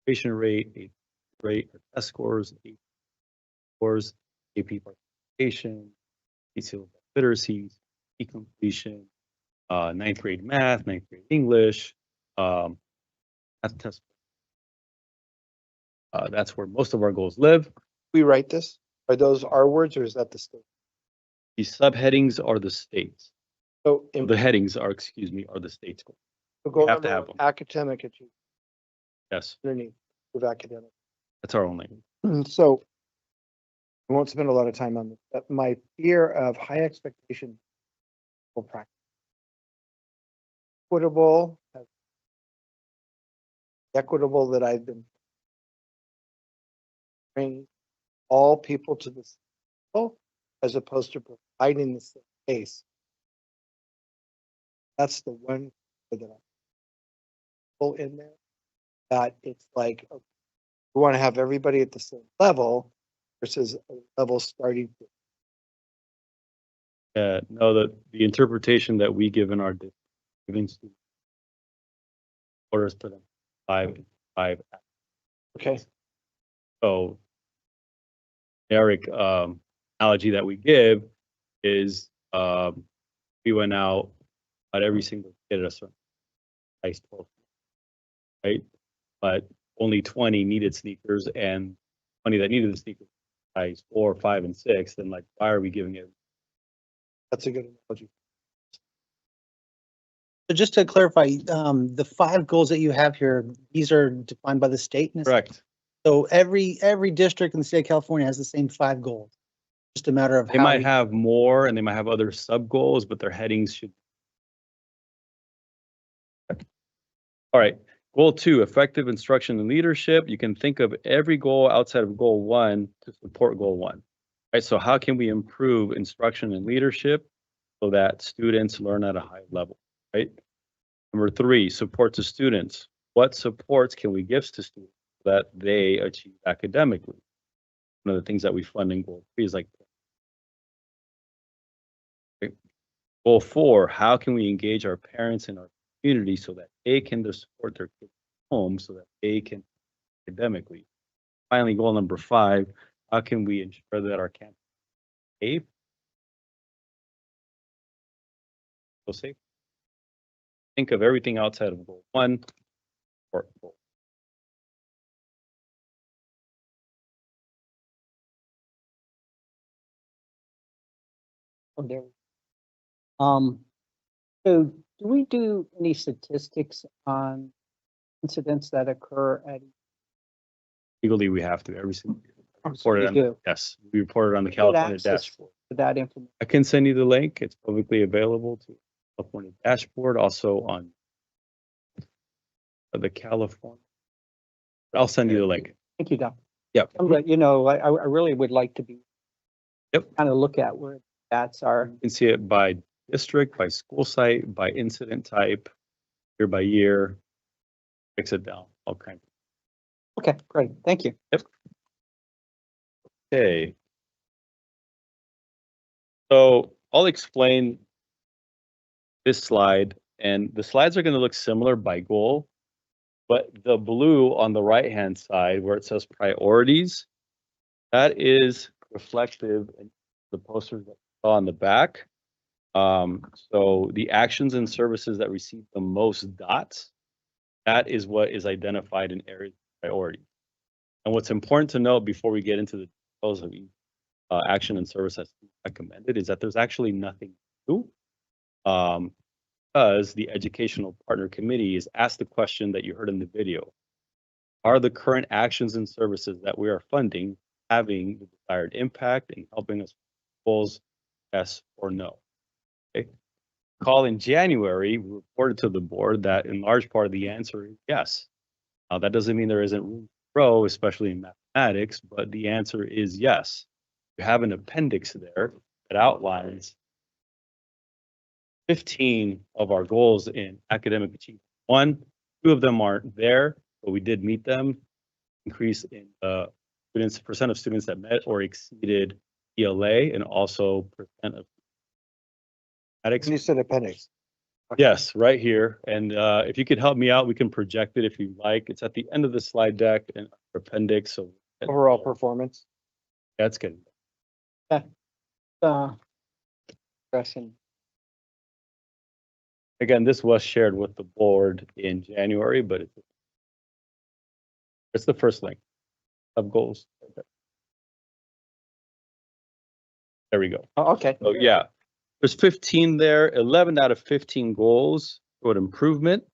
Participation rate, test scores, scores, AP participation, syllabus literacy, completion, 9th grade math, 9th grade English, math test. That's where most of our goals live. We write this? Are those our words or is that the state? The subheadings are the states. So in The headings are, excuse me, are the states. goal have to number have one, them. academic achievement Yes, underneath with academic. that's our only. So I won't spend a lot of time on this, but my fear of high expectation will practice. Equitable that I've been bringing all people to this level as opposed to providing the space. That's the one that I pull in there. That it's like okay, we want to have everybody at the same level versus a level starting. No, the interpretation that we give in our giving students orders to them 5. Okay. So generic analogy that we give is we went out at every single kid at a certain size 12, right? But only 20 needed sneakers and 20 that needed the sneakers size 4, 5, and 6. Then like, why are we giving it? That's a good analogy. So just to clarify, the 5 goals that you have here, these are defined by the state? and it's- Correct. So every district in the state of California has the same 5 goals. Just a matter of They how. might have more and they might have other sub goals, but their headings should. All right. Goal 2, effective instruction and leadership. You can think of every goal outside of goal 1 to support goal 1. Right. So how can we improve instruction and leadership so that students learn at a high level? Right. Number 3, support to students. What supports can we give to students so that they achieve academically? One of the things that we fund in goal 3 is like. Okay. Goal 4, how can we engage our parents and our community so that they can support their kids at home so that they can academically. Finally, goal number 5, how can we ensure that our campus is safe? So safe. Think of everything outside of goal 1 or goal. Oh, there. So do we do any statistics on incidents that occur at? Legally, we have to every single year. You Report it on, do. yes, we report it on the Get California access dashboard. to that information. I can send you the link. It's publicly available to California dashboard, also on the California. I'll send you the link. Thank you, Don. Yep. But you know, I really would like to be. Yep. Kind of look at where that's our. You can see it by district, by school site, by incident type, year by year. Fix it down, all kinds. Okay, great. Thank you. Okay. So I'll explain this slide, and the slides are going to look similar by goal, but the blue on the right-hand side where it says priorities, that is reflective in the posters that you saw on the back. So the actions and services that receive the most dots, that is what is identified in areas of priority. And what's important to note before we get into the details of each action and service that's recommended is that there's actually nothing new, because the Educational Partner Committee is asked the question that you heard in the video. Are the current actions and services that we are funding having the desired impact and helping us goals, yes or no? Okay. Call in January, we reported to the board that in large part of the answer is yes. Now that doesn't mean there isn't room to grow, especially in mathematics, but the answer is yes. You have an appendix there that outlines 15 of our goals in academic achievement. 2 of them aren't there, but we did meet them. Increase in students, percent of students that met or exceeded ELA, and also percent of mathematics. And you said appendix. Yes, right here. And if you could help me out, we can project it if you like. It's at the end of the slide deck and appendix. So Overall performance. that's good. Question. Again, this was shared with the board in January, but it's the first link of goals. There we go. Oh, okay. So yeah, there's 15 there, 11 out of 15 goals showed improvement.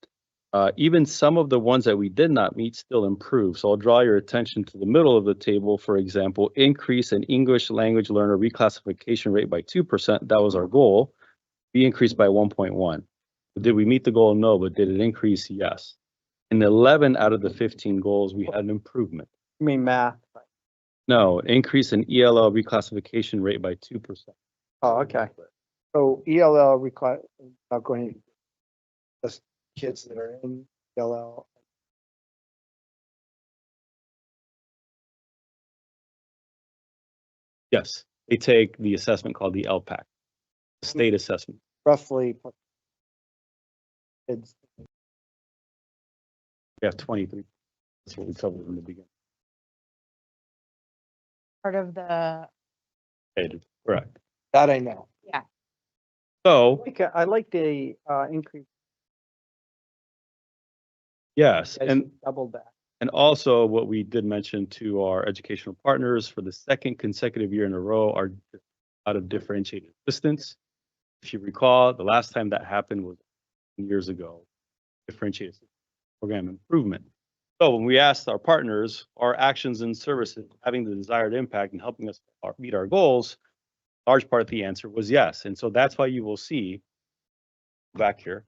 Even some of the ones that we did not meet still improve. So I'll draw your attention to the middle of the table. For example, increase in English language learner reclassification rate by 2%. That was our goal. We increased by 1.1. Did we meet the goal? No, but did it increase? Yes. In 11 out of the 15 goals, we had an improvement. You mean math? No, an increase in ELL reclassification rate by 2%. Oh, okay. So ELL not going to just kids that are in ELL. Yes, they take the assessment called the LPAC, state assessment. Roughly kids. We have 23. That's what we covered in the beginning. Part of the, Correct. That I know. So, I like the increase. yes, As and you doubled that. And also what we did mention to our educational partners for the second consecutive year in a row are out of differentiated assistance. If you recall, the last time that happened was years ago, differentiated program improvement. So when we asked our partners, are actions and services having the desired impact in helping us meet our goals? Large part of the answer was yes. And so that's why you will see back here,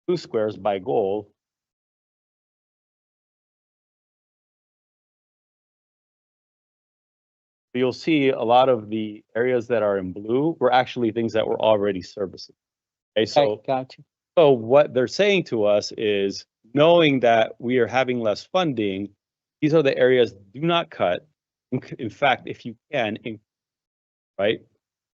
blue squares by goal. You'll see a lot of the areas that are in blue were actually things that were already servicing. Okay, so Got you. So what they're saying to us is, knowing that we are having less funding, these are the areas do not cut. In fact, if you can, right?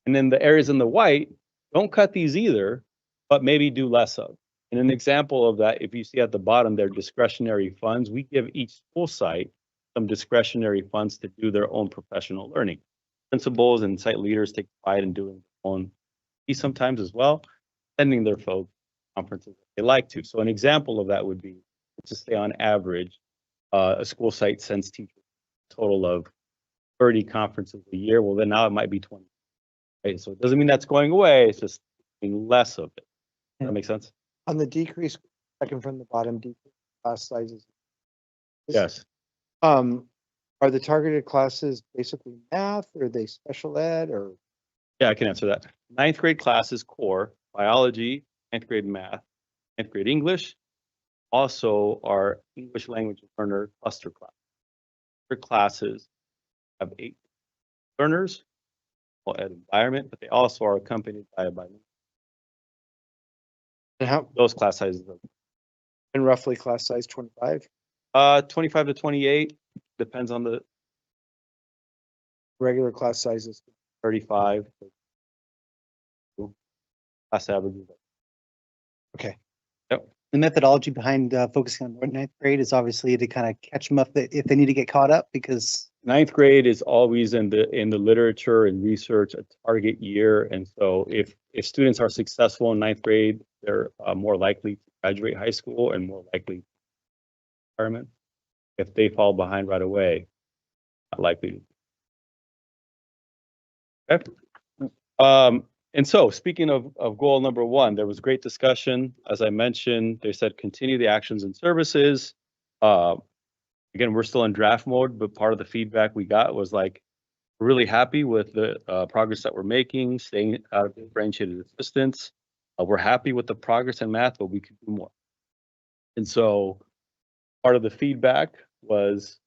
And then the areas in the white, don't cut these either, but maybe do less of. And an example of that, if you see at the bottom, they're discretionary funds. We give each school site some discretionary funds to do their own professional learning. Principals and site leaders take pride in doing their own piece sometimes as well, sending their folks conferences if they like to. So an example of that would be, to say on average, a school site sends teachers a total of 30 conferences a year. Well, then now it might be 20. Right? So it doesn't mean that's going away. It's just being less of it. Does that make sense? On the decrease, second from the bottom, decrease class sizes. Yes. Are the targeted classes basically math, or are they special ed, or? Yeah, I can answer that. 9th grade classes core, biology, 9th grade math, 9th grade English, also our English language learner cluster class. Their classes have 8 learners, well, ed environment, but they also are accompanied by a bilingual. And how, Those class sizes are and roughly class size 25, 25 to 28, depends on the regular class sizes. 35. Class averages. Okay. The methodology behind focusing on ninth grade is obviously to kind of catch them up if they need to get caught up, because 9th grade is always in the literature and research a target year, and so if students are successful in 9th grade, they're more likely to graduate high school and more likely retirement. If they fall behind right away, not likely to. Okay. And so, speaking of goal number 1, there was great discussion. As I mentioned, they said continue the actions and services. Again, we're still in draft mode, but part of the feedback we got was like, we're really happy with the progress that we're making, staying out of differentiated assistance. We're happy with the progress in math, but we could do more. And so part of the feedback was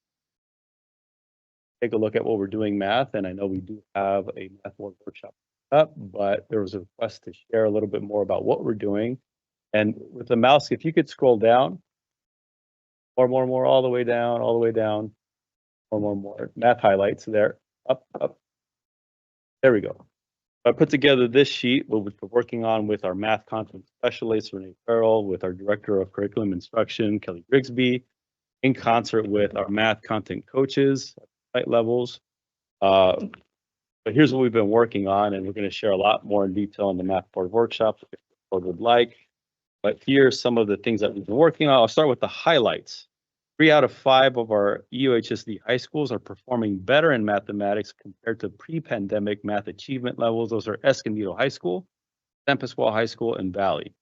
take a look at what we're doing math. And I know we do have a math board workshop up, but there was a request to share a little bit more about what we're doing. And with the mouse, if you could scroll down, more, all the way down, more. Math highlights there, up. There we go. I put together this sheet, what we're working on with our math content specialist, Renee Farrell, with our director of curriculum instruction, Kelly Grigsby, in concert with our math content coaches at site levels. But here's what we've been working on, and we're going to share a lot more in detail in the math board workshop if the board would like. But here's some of the things that we've been working on. I'll start with the highlights. 3 out of 5 of our EUHSD high schools are performing better in mathematics compared to pre-pandemic math achievement levels. Those are Escondido High School, San Pasqual High School, and Valley.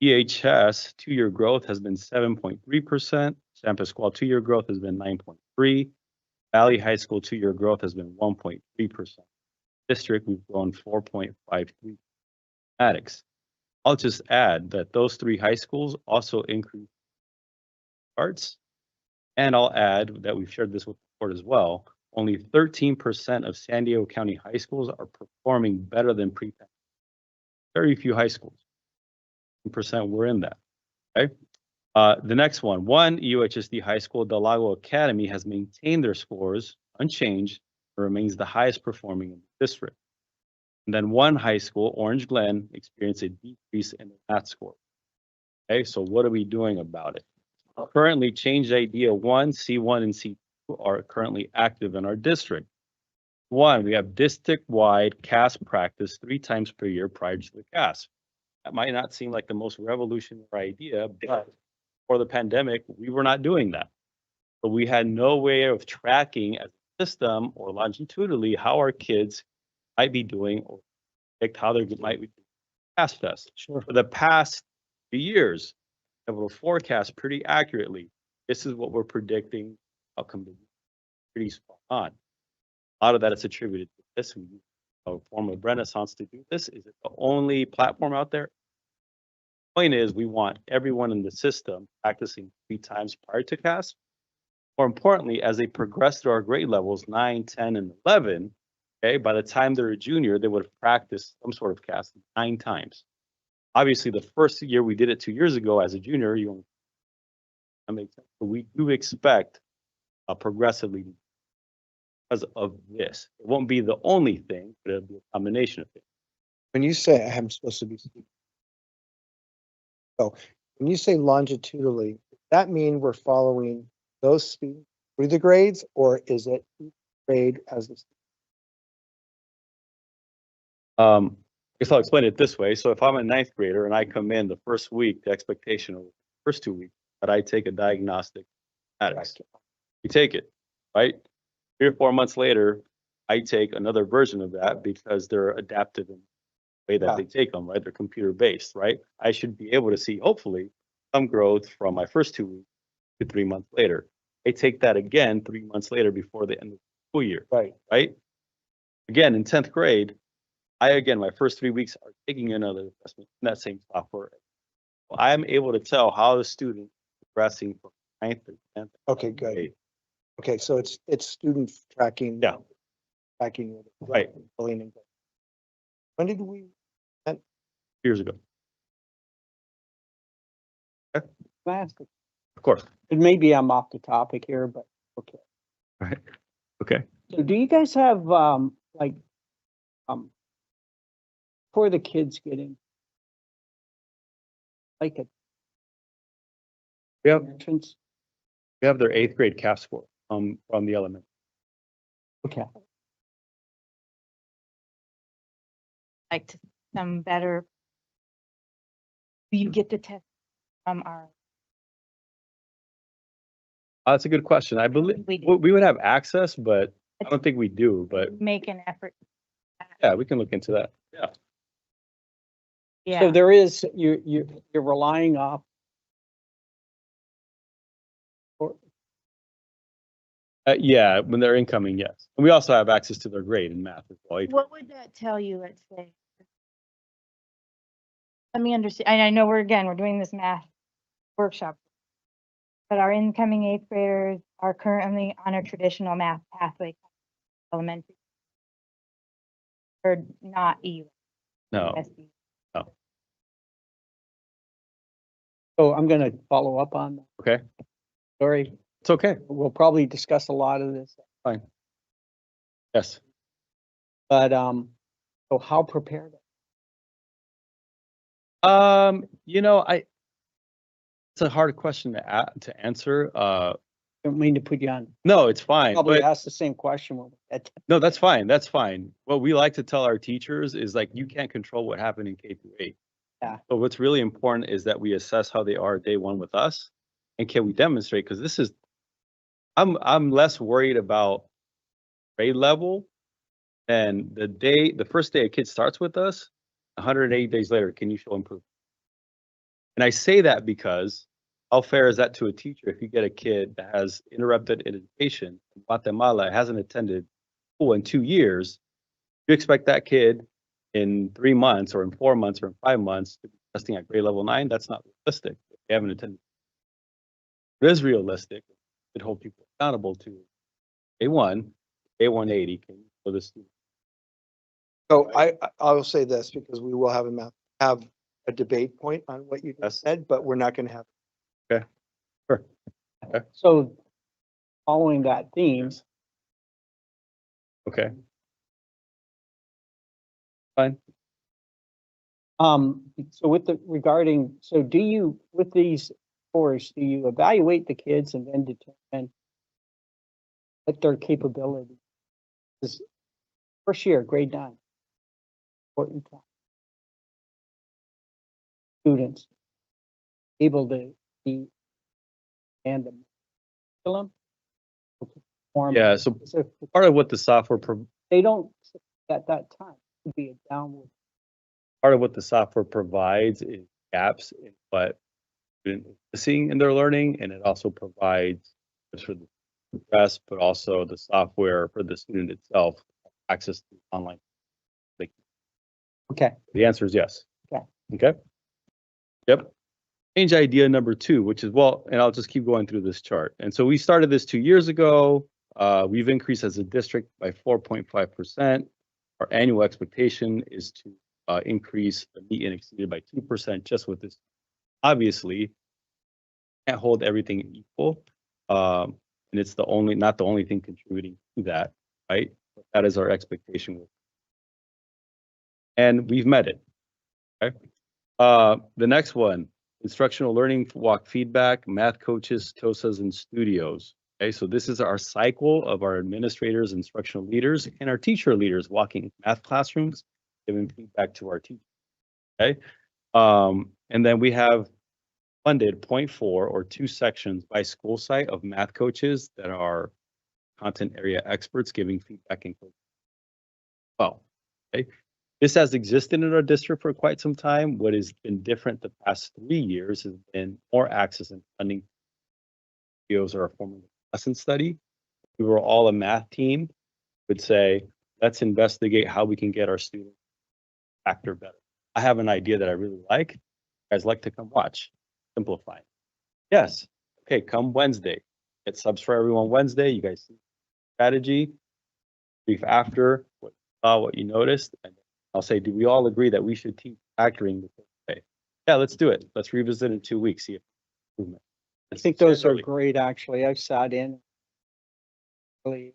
EHS 2-year growth has been 7.3%. San Pasqual 2-year growth has been 9.3%. Valley High School 2-year growth has been 1.3%. District, we've grown 4.53%. Mathematics. I'll just add that those 3 high schools also increased arts. And I'll add that we've shared this with the board as well. Only 13% of San Diego County high schools are performing better than pre-pandemic. Very few high schools. 10% were in that. Okay. The next one EUHSD high school, Del Lago Academy, has maintained their scores unchanged and remains the highest performing in the district. And then 1 high school, Orange Glen, experienced a decrease in the math score. Okay, so what are we doing about it? Currently, Change Idea 1, C1, and C2 are currently active in our district. 1, we have district-wide CAS practice 3 times per year prior to the CAS. That might not seem like the most revolutionary idea, but for the pandemic, we were not doing that. But we had no way of tracking as a system or longitudinally how our kids might be doing or predict how they might be doing CAS test. Sure. For the past years, able to forecast pretty accurately. This is what we're predicting outcome to be pretty spot on. A lot of that is attributed to this. We use a form of Renaissance to do this. Is it the only platform out there? Point is, we want everyone in the system practicing 3 times prior to CAS. More importantly, as they progress through our grade levels, 9, 10, and 11, okay, by the time they're a junior, they would have practiced some sort of CAS 9 times. Obviously, the first year we did it 2 years ago as a junior, that makes sense. But we do expect progressively because of this. It won't be the only thing, but it'll be a combination of things. When you say I'm supposed to be speaking. So when you say longitudinally, does that mean we're following those students through the grades, or is it each grade as the? I guess I'll explain it this way. So if I'm a 9th grader and I come in the first week, the expectation of the first 2 weeks that I take a diagnostic mathematics. You take it, right? 3 or 4 months later, I take another version of that because they're adaptive in the way that they take them, right? They're computer based, right? I should be able to see, hopefully, some growth from my first 2 weeks to 3 months later. I take that again 3 months later before the end of the school year, Right. right? Again, in 10th grade, my first 3 weeks are taking another assessment in that same software. Well, I am able to tell how the student is progressing from 9th to 10th. Okay, good. Okay, so it's student tracking. Yeah. Tracking. It, Right. When did we? Years ago. Last, Of course. maybe I'm off the topic here, but okay. Right. Okay. So do you guys have, like, for the kids getting like a We have entrance? their 8th grade CAF score from the element. Okay. Like to some better. Do you get the test from our? That's a good question. I believe We do. we would have access, but I don't think we do. But Make an effort. yeah, we can look into that. Yeah. Yeah. So there is, you're relying off. Yeah, when they're incoming, yes. And we also have access to their grade in math as well. What would that tell you, let's say? Let me understand, and I know we're doing this math workshop. But our incoming 8th graders are currently on a traditional math pathway, elementary. Or not EUHSD. No. No. So I'm gonna follow up on that. Okay. Sorry, It's okay. we'll probably discuss a lot of this, Fine. Yes. but, so how prepared? It's a hard question to answer. Don't mean to put you on, No, it's fine. probably But ask the same question when we get to. no, that's fine. That's fine. What we like to tell our teachers is like, you can't control what happened in K through 8. Yeah. But what's really important is that we assess how they are day 1 with us, and can we demonstrate? Because this is, I'm less worried about grade level than the first day a kid starts with us, 180 days later, can you show improvement? And I say that because how fair is that to a teacher if you get a kid that has interrupted education in Guatemala, hasn't attended school in 2 years, you expect that kid in 3 months or in 4 months or in 5 months to be testing at grade level 9? That's not realistic. If they haven't attended. It is realistic. It hold people accountable to A1, A180 can for the student. So I will say this because we will have a debate point on what you just said, but we're not going to have. Sure. So following that theme, Okay. Fine. so with the regarding, so do you, with these scores, do you evaluate the kids and then determine what their capability is? First year, grade 9. Important time. Students able to be and the curriculum. perform Yeah, so specific- part of what the software They don't at that time to be a downward. part of what the software provides is gaps in what students are seeing in their learning, and it also provides for the rest, but also the software for the student itself, access to online. Okay. The answer is yes. Okay. Okay. Yep. Change idea number 2, which is, well, and I'll just keep going through this chart. And so we started this 2 years ago. We've increased as a district by 4.5%. Our annual expectation is to increase the meet and exceeded by 2% just with this. Obviously, can't hold everything equal. And it's not the only thing contributing to that, right? But that is our expectation. And we've met it. Okay. The next one, instructional learning walk feedback, math coaches, TOSAs, and studios. Okay, so this is our cycle of our administrators, instructional leaders, and our teacher leaders walking math classrooms, giving feedback to our teachers. Okay, and then we have funded 0.4 or 2 sections by school site of math coaches that are content area experts giving feedback and coaching. Well, okay. This has existed in our district for quite some time. What has been different the past 3 years has been more access and funding. Videos are a form of lesson study. We were all a math team, would say, let's investigate how we can get our students factor better. I have an idea that I really like. You guys like to come watch. Simplify. Yes. Okay, come Wednesday. Get subs for everyone Wednesday. You guys see strategy. Brief after what you saw, what you noticed, and I'll say, do we all agree that we should teach factoring the first day? Yeah, let's do it. Let's revisit in 2 weeks, see if improvement. I think those are great, actually. I've sat in. Really,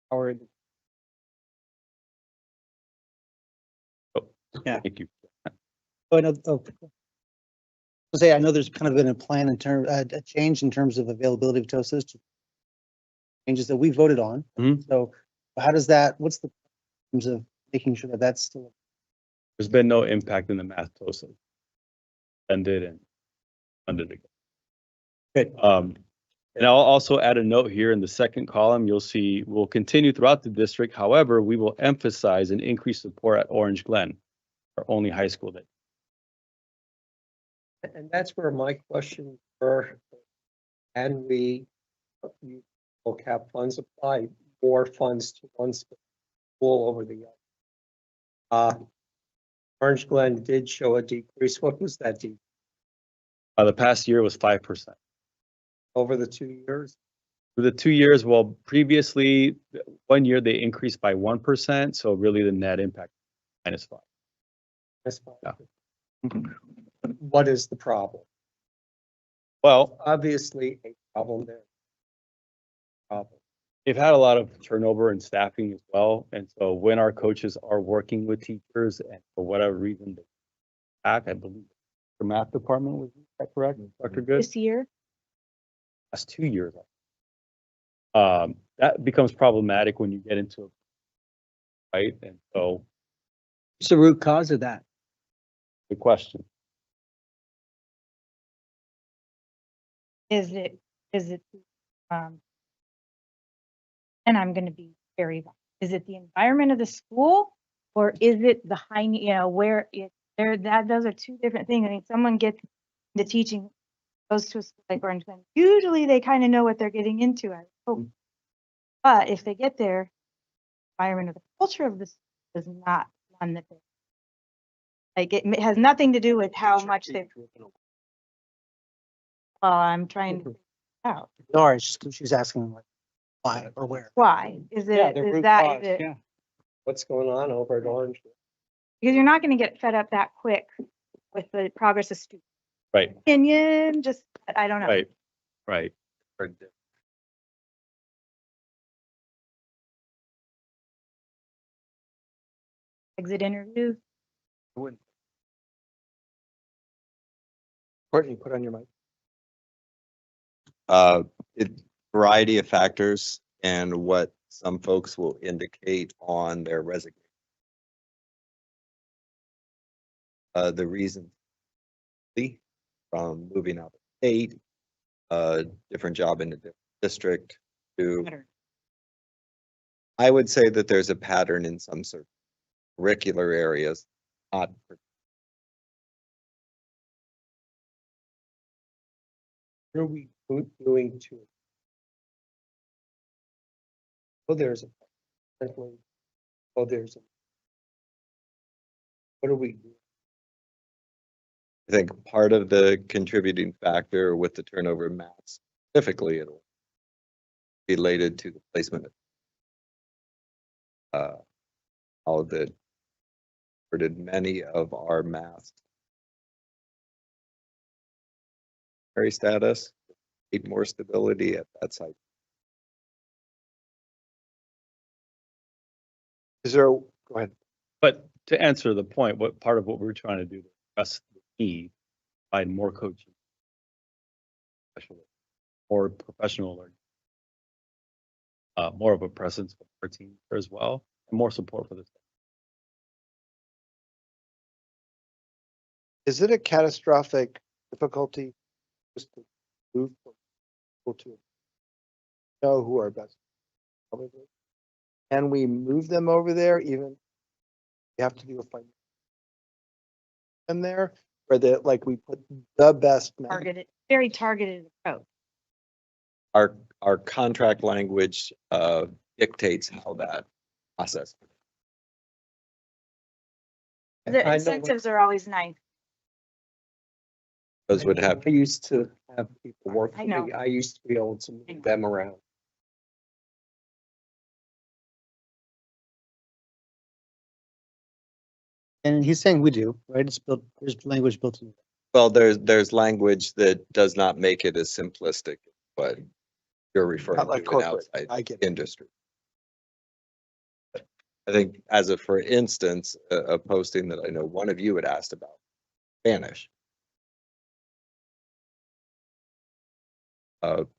or yeah. Thank you. Oh, I know, I know there's kind of been a plan in term, a change in terms of availability of TOSAs. Changes that we voted on. Mhm. So how does that, what's the, in terms of making sure that that's still, There's been no impact in the math TOSA. Ended and funded again. Good. And I'll also add a note here in the second column. You'll see we'll continue throughout the district. However, we will emphasize and increase support at Orange Glen, our only high school that. And that's where my question for, can we use cap funds, apply more funds to one school over the other? Orange Glen did show a decrease. What was that decrease The past year was 5%. over the 2 years? For the 2 years, well, previously, 1 year they increased by 1%. So really the net impact -5. That's fine. Yeah. What is the problem? Well, Obviously a problem there. Problem. they've had a lot of turnover in staffing as well. And so when our coaches are working with teachers and for whatever reason, they back, I believe the math department, was that correct, Dr. Good? This year, Last 2 years. That becomes problematic when you get into it, right? And so What's the root cause of that? the question, is it, and I'm gonna be very, is it the environment of the school? Or is it the high, where it, those are 2 different things. I mean, someone gets into teaching, goes to a school like Orange Glen, usually they kind of know what they're getting into, I hope. But if they get there, environment of the culture of this is not one that they, like, it has nothing to do with how much they. Well, I'm trying to figure it out. Laura, she's asking like, why or where? Why? Is Yeah, it, the is root that, cause, is it, yeah. What's going on over at Orange? because you're not gonna get fed up that quick with the progress of student right, opinion, just, I don't know. right. Exit interviews. Courtney, put on your mic. It variety of factors and what some folks will indicate on their resignation. The reason from moving out of state, different job in a different district to, I would say that there's a pattern in some sort of curricular areas, not What are we doing to? Oh, there's a. Oh, there's a. What are we? I think part of the contributing factor with the turnover in math, specifically, it'll be related to the placement of all of the, or did many of our math very status, need more stability at that site. Is there, go ahead. But to answer the point, what part of what we're trying to do to address the need, find more coaching, more professional learning, more of a presence for our team as well, and more support for this. Is it a catastrophic difficulty just to move people to know who are best? Probably. Can we move them over there even? You have to do a find them there, or that like we put the best math- Targeted, very targeted approach. Our contract language dictates how that process. The I know what- incentives are always nice. Those would have, I used to have people work for I know. me. I used to be able to I know. move them around. And he's saying we do, right? It's built, there's language built in. well, there's language that does not make it as simplistic, but you're referring Not like to an corporate. outside I get it. industry. I think as a, for instance, a posting that I know one of you had asked about, Spanish.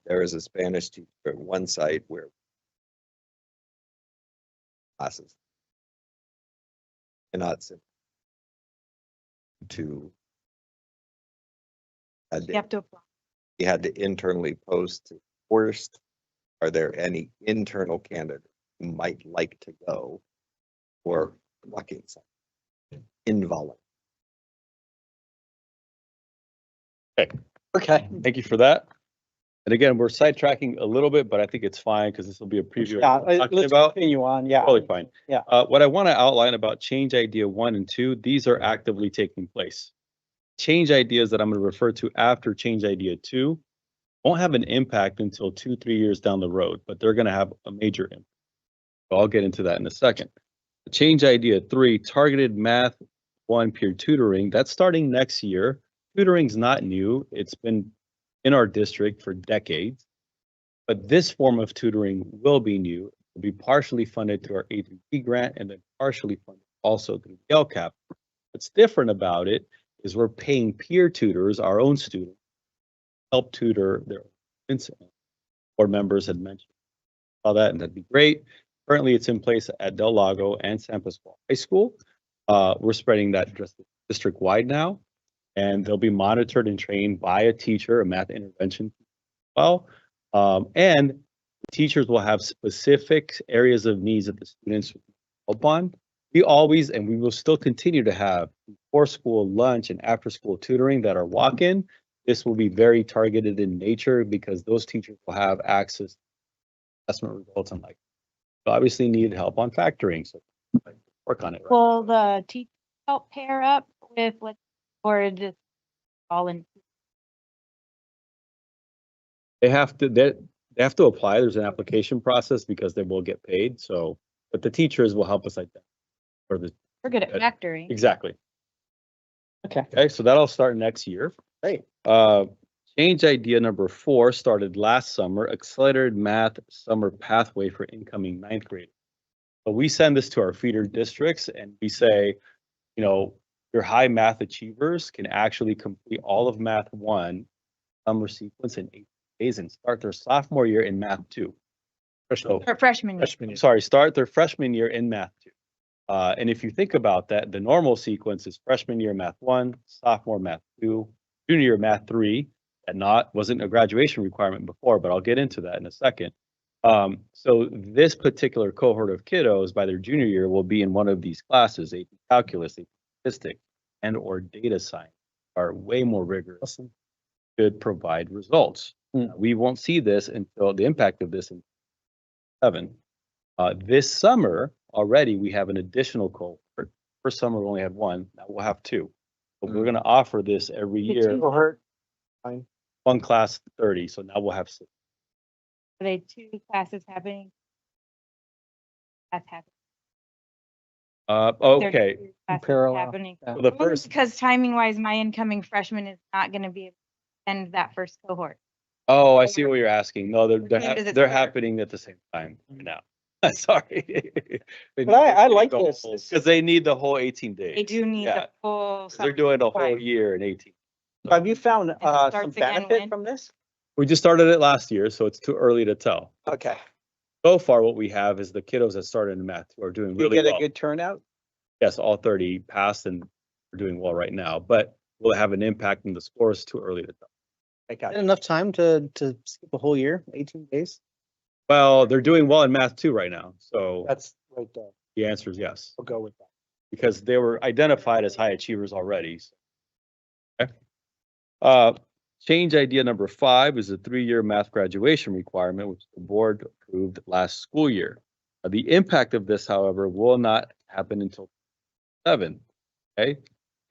There is a Spanish teacher at one site where classes cannot sit to. You have to apply. He had to internally post first, are there any internal candidates who might like to go or walking site? Involuntary. Okay, thank you for that. And again, we're sidetracking a little bit, but I think it's fine because this will be a preview. Yeah, of what we're talking let's about. continue on, yeah. Totally fine. Yeah. What I want to outline about change idea 1 and 2, these are actively taking place. Change ideas that I'm going to refer to after change idea 2 won't have an impact until 2-3 years down the road, but they're going to have a major impact. So I'll get into that in a second. Change idea 3, targeted math 1 peer tutoring, that's starting next year. Tutoring's not new. It's been in our district for decades. But this form of tutoring will be new. It will be partially funded through our A3P grant and then partially funded also through the LCAP. What's different about it is we're paying peer tutors, our own students, help tutor their students. Board members had mentioned all that, and that'd be great. Currently, it's in place at Del Lago and San Pasqual High School. We're spreading that district-wide now, and they'll be monitored and trained by a teacher, a math intervention as well. And teachers will have specific areas of needs that the students help on. We always, and we will still continue to have before school lunch and after school tutoring that are walk-in. This will be very targeted in nature because those teachers will have access to assessment results and like, obviously need help on factoring. So work on it. Right? Will the teacher help pair up with what, or just all in? They have to apply. There's an application process because they will get paid. So, but the teachers will help us like that. Or the We're good at factoring. exactly. Okay. Okay, so that'll start next year. Great. Change idea number 4 started last summer, accelerated math summer pathway for incoming 9th grade. So we send this to our feeder districts and we say, you know, your high math achievers can actually complete all of math 1 summer sequence in 8 days and start their sophomore year in math 2. So, Or freshman year. sorry, start their freshman year in math 2. And if you think about that, the normal sequence is freshman year math 1, sophomore math 2, junior year math 3, and wasn't a graduation requirement before, but I'll get into that in a second. So this particular cohort of kiddos by their junior year will be in one of these classes, AP Calculus, AP Statistics, and or data science, are way more rigorous should provide results. We won't see this until the impact of this in 7. This summer already we have an additional cohort. First summer we only had 1. Now we'll have 2. But we're going to offer this every The year. two- Cohort, fine. 1 class 30. So now we'll have 6. Are they 2 classes happening? That's happening. They're Okay. 2 classes Parallel, happening. yeah. So the Only first. Because timing wise, my incoming freshman is not gonna be able to end that first cohort. Oh, I see what you're asking. No, What time does it they're start? happening at the same time right now. Sorry. But I like this. Because they need the whole 18 days. They do need Yeah, the full. 'cause they're summer. doing a whole Right. year in 18. Have you found it some starts again benefit when? from this? We just started it last year, so it's too early to tell. Okay. So far, what we have is the kiddos that started in math who are doing You really get a well. good turnout? Yes, all 30 passed and are doing well right now, but will it have an impact on the scores? Too early to tell. I got enough time to skip a whole year, 18 days? Well, they're doing well in math too right now, so That's right there. the answer is yes, I'll go with that. because they were identified as high achievers already. So. Okay. Change idea number 5 is a 3-year math graduation requirement, which the board approved last school year. The impact of this, however, will not happen until 7. Okay,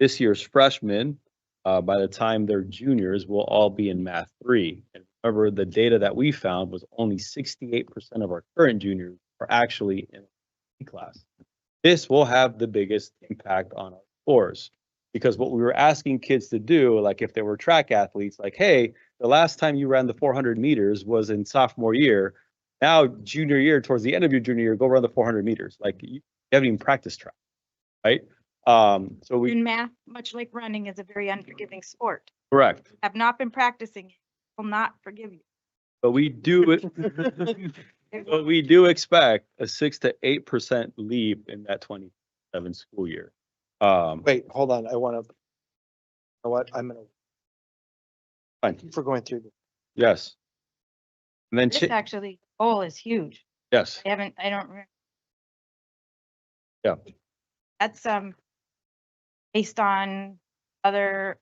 this year's freshmen, by the time they're juniors, will all be in math 3. And remember, the data that we found was only 68% of our current juniors are actually in a class. This will have the biggest impact on our scores. Because what we were asking kids to do, like if they were track athletes, like, hey, the last time you ran the 400 meters was in sophomore year. Now, junior year, towards the end of your junior year, go run the 400 meters. Like you haven't even practiced track, right? So we In math, much like running, is a very unforgiving sport. correct, Have not been practicing it, will not forgive you. but we do it. But we do expect a 6 to 8% leap in that 27 school year. Wait, hold on. I want to, you know what? I'm gonna, Fine. thank you for going through this. Yes. And then, This actually, goal is huge. yes, I don't remember. Yeah. That's, based on other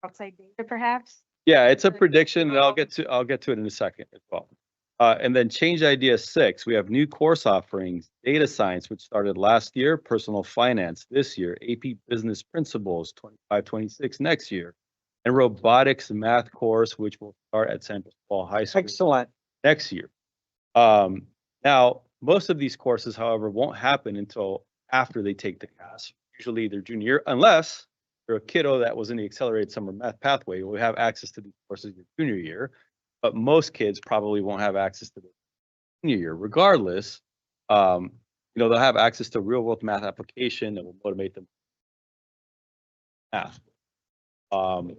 outside data perhaps. yeah, it's a prediction and I'll get to it in a second as well. And then change idea 6, we have new course offerings, data science, which started last year, personal finance this year, AP business principles, 25-26 next year, and robotics math course, which will start at San Pasqual High School Excellent. next year. Now, most of these courses, however, won't happen until after they take the class, usually their junior year, unless you're a kiddo that was in the accelerated summer math pathway, will have access to these courses your junior year. But most kids probably won't have access to the senior year. Regardless, they'll have access to real world math application that will motivate them. Math. You All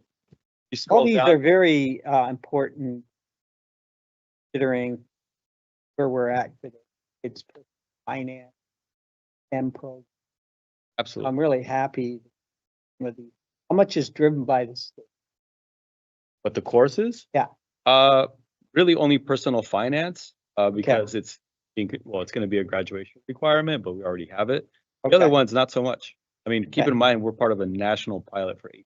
scroll these down- are very important considering where we're at today. It's finance and pro. absolutely. I'm really happy with the, how much is driven by the state? But the courses? Yeah. Really only personal finance, because it's going to be a graduation requirement, but we already have it. The other Okay. ones, not so much. I mean, keep Okay. in mind, we're part of a national pilot for 8.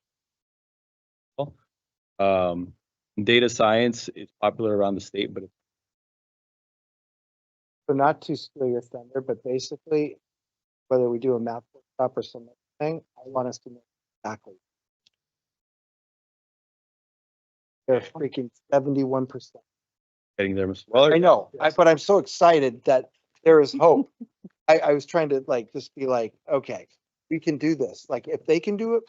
Data science is popular around the state, but So not to steal your thunder, but basically, whether we do a math workshop or some other thing, I want us to know exactly. They're freaking 71%. getting there. Well, I know, but I'm so excited that there is hope. I was trying to just be like, okay, we can do this. Like, if they can do it.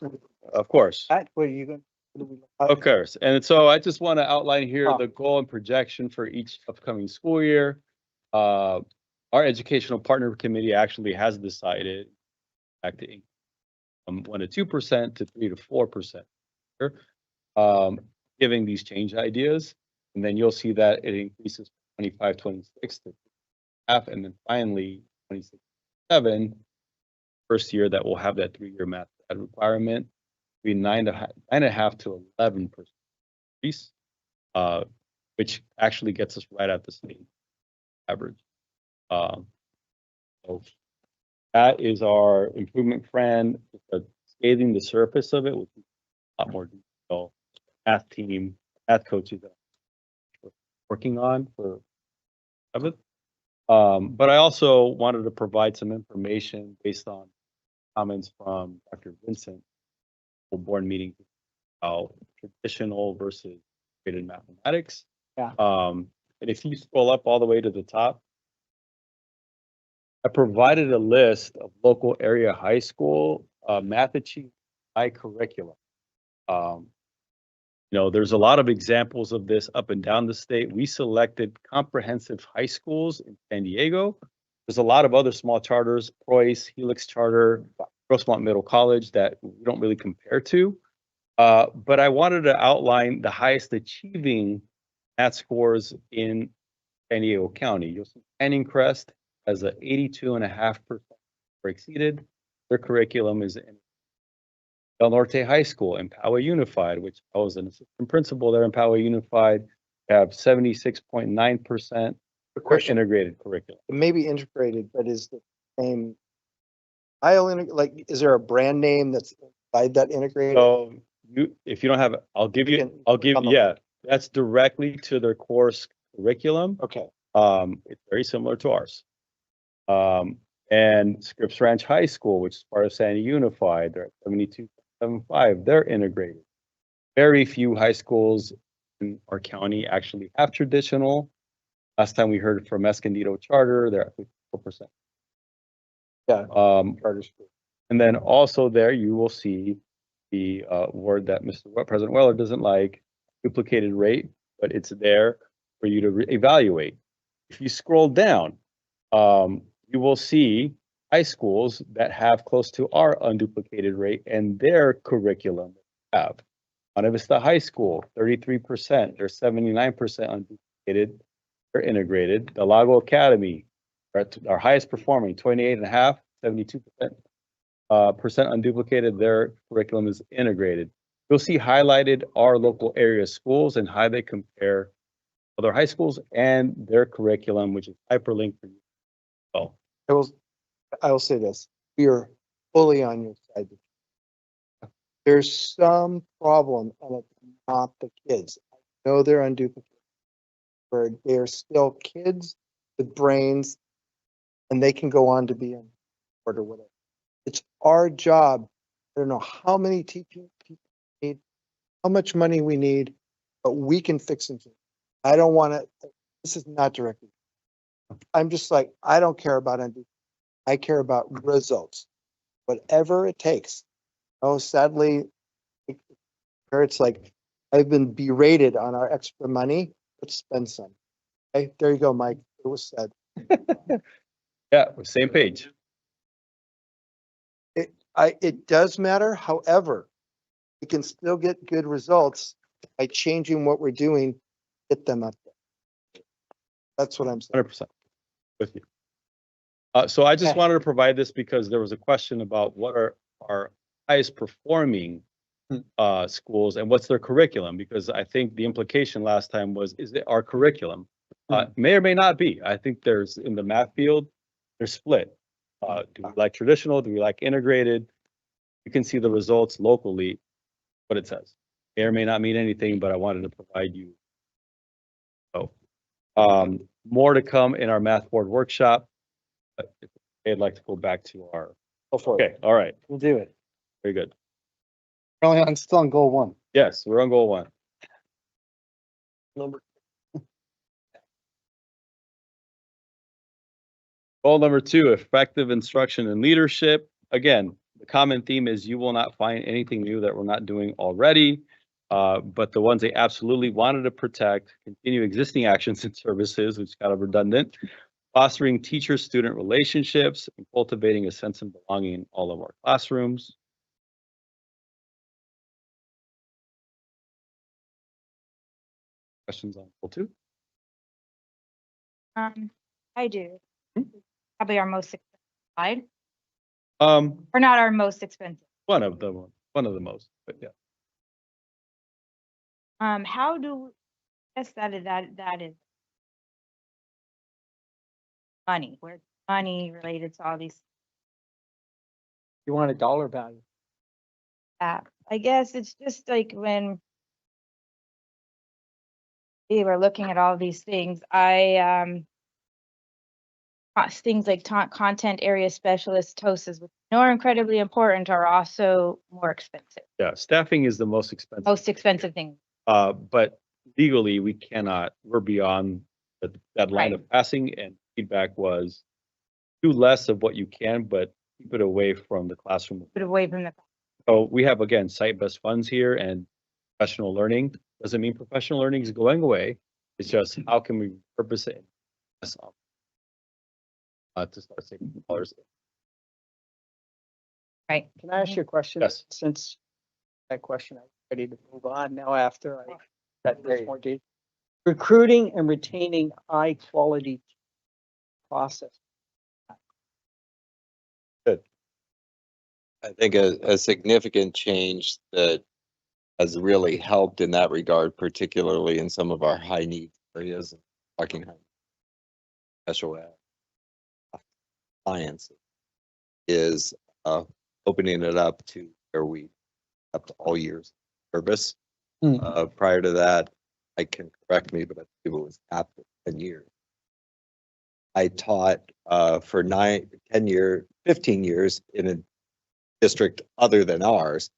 of course. That, what are you going? Of course. And so I just want to outline here Oh. the goal and projection for each upcoming school year. Our educational partner committee actually has decided back to from 1 to 2% to 3 to 4%. Giving these change ideas. And then you'll see that it increases 25-26 to half, and then finally 26-7, first year that will have that 3-year math requirement, be 9.5 to 11% increase, which actually gets us right at the same average. So that is our improvement plan, scathing the surface of it, which is a lot more detail math team, math coaches that we're working on for seventh. But I also wanted to provide some information based on comments from Dr. Vincent, board meeting about traditional versus graded mathematics. Yeah. And if you scroll up all the way to the top, I provided a list of local area high school math achievement by curriculum. There's a lot of examples of this up and down the state. We selected comprehensive high schools in San Diego. There's a lot of other small charters, Preuss, Helix Charter, Grossmont Middle College that we don't really compare to. But I wanted to outline the highest achieving math scores in San Diego County. You'll see Canyon Crest has a 82.5% exceeded. Their curriculum is in Del Norte High School and Poway Unified, which I was an assistant principal there in Poway Unified, have 76.9% integrated curriculum. It may be integrated, but is the same. Like, is there a brand name that's inside that integrated? So if you don't have, yeah, that's directly to their course curriculum. Okay. It's very similar to ours. And Scripps Ranch High School, which is part of Sandy Unified, they're at 72.75. They're integrated. Very few high schools in our county actually have traditional. Last time we heard from Escondido Charter, they're at 54%. Yeah. Charter school. And then also there you will see the word that President Weller doesn't like, duplicated rate, but it's there for you to evaluate. If you scroll down, you will see high schools that have close to our unduplicated rate and their curriculum have. Monte Vista High School, 33%. They're 79% unduplicated. They're integrated. The Lago Academy, our highest performing, 28.5, 72% unduplicated. Their curriculum is integrated. You'll see highlighted our local area schools and how they compare other high schools and their curriculum, which is hyperlinked for you. Oh, I will say this: we are fully on your side. There's some problem, and it's not the kids. I know they're unduplicated, where they're still kids with brains, and they can go on to be in sport or whatever. It's our job. I don't know how many teaching people need, how much money we need, but we can fix them. I don't want to. This is not directly. I'm just like, I don't care about unduplicated. I care about results, whatever it takes. Oh, sadly, it's like I've been berated on our extra money. Let's spend some. Okay, there you go, Mike. It was said. yeah, we're same page. It does matter. However, we can still get good results by changing what we're doing. Get them up there. That's what I'm saying. 100% with you. So I just wanted to provide this because there was a question about what are our highest performing schools and what's their curriculum, because I think the implication last time was, is it our curriculum? May or may not be. I think there's, in the math field, they're split. Do we like traditional? Do we like integrated? You can see the results locally, what it says. May or may not mean anything, but I wanted to provide you. So more to come in our math board workshop. I'd like to go back to our. Go for it. Okay, all right, We'll do it. very good. We're still on goal 1. Yes, we're on goal 1. Goal number 2, effective instruction and leadership. Again, the common theme is you will not find anything new that we're not doing already, but the ones they absolutely wanted to protect, continue existing actions and services, which is kind of redundant, fostering teacher-student relationships, and cultivating a sense of belonging in all of our classrooms. Questions on goal 2? I do. Probably our most expensive slide, One or not our most expensive. of the most, but yeah. How do, yes, that is money, where money related to all these, You want a dollar value. I guess it's just like when we were looking at all these things, things like content area specialists, TOSAs, which I know are incredibly important, are also more expensive, Yeah, staffing is the most expensive. most expensive thing. But legally, we cannot, we're beyond that line of passing, and feedback was do less of what you can, but keep it away from the classroom. Put away from the, So we have, again, site-based funds here and professional learning. Doesn't mean professional learning is going away. It's just how can we purpose it to start saving dollars. right? Can I ask you a question? Yes. Since that question, I'm ready to move on now after I got this more detail. Recruiting and retaining high quality process. I think a significant change that has really helped in that regard, particularly in some of our high need areas, talking special ed, science, is opening it up to where we up to all years service. Prior to that, I can correct me, but I think it was after 10 years. I taught for 15 years in a district other than ours.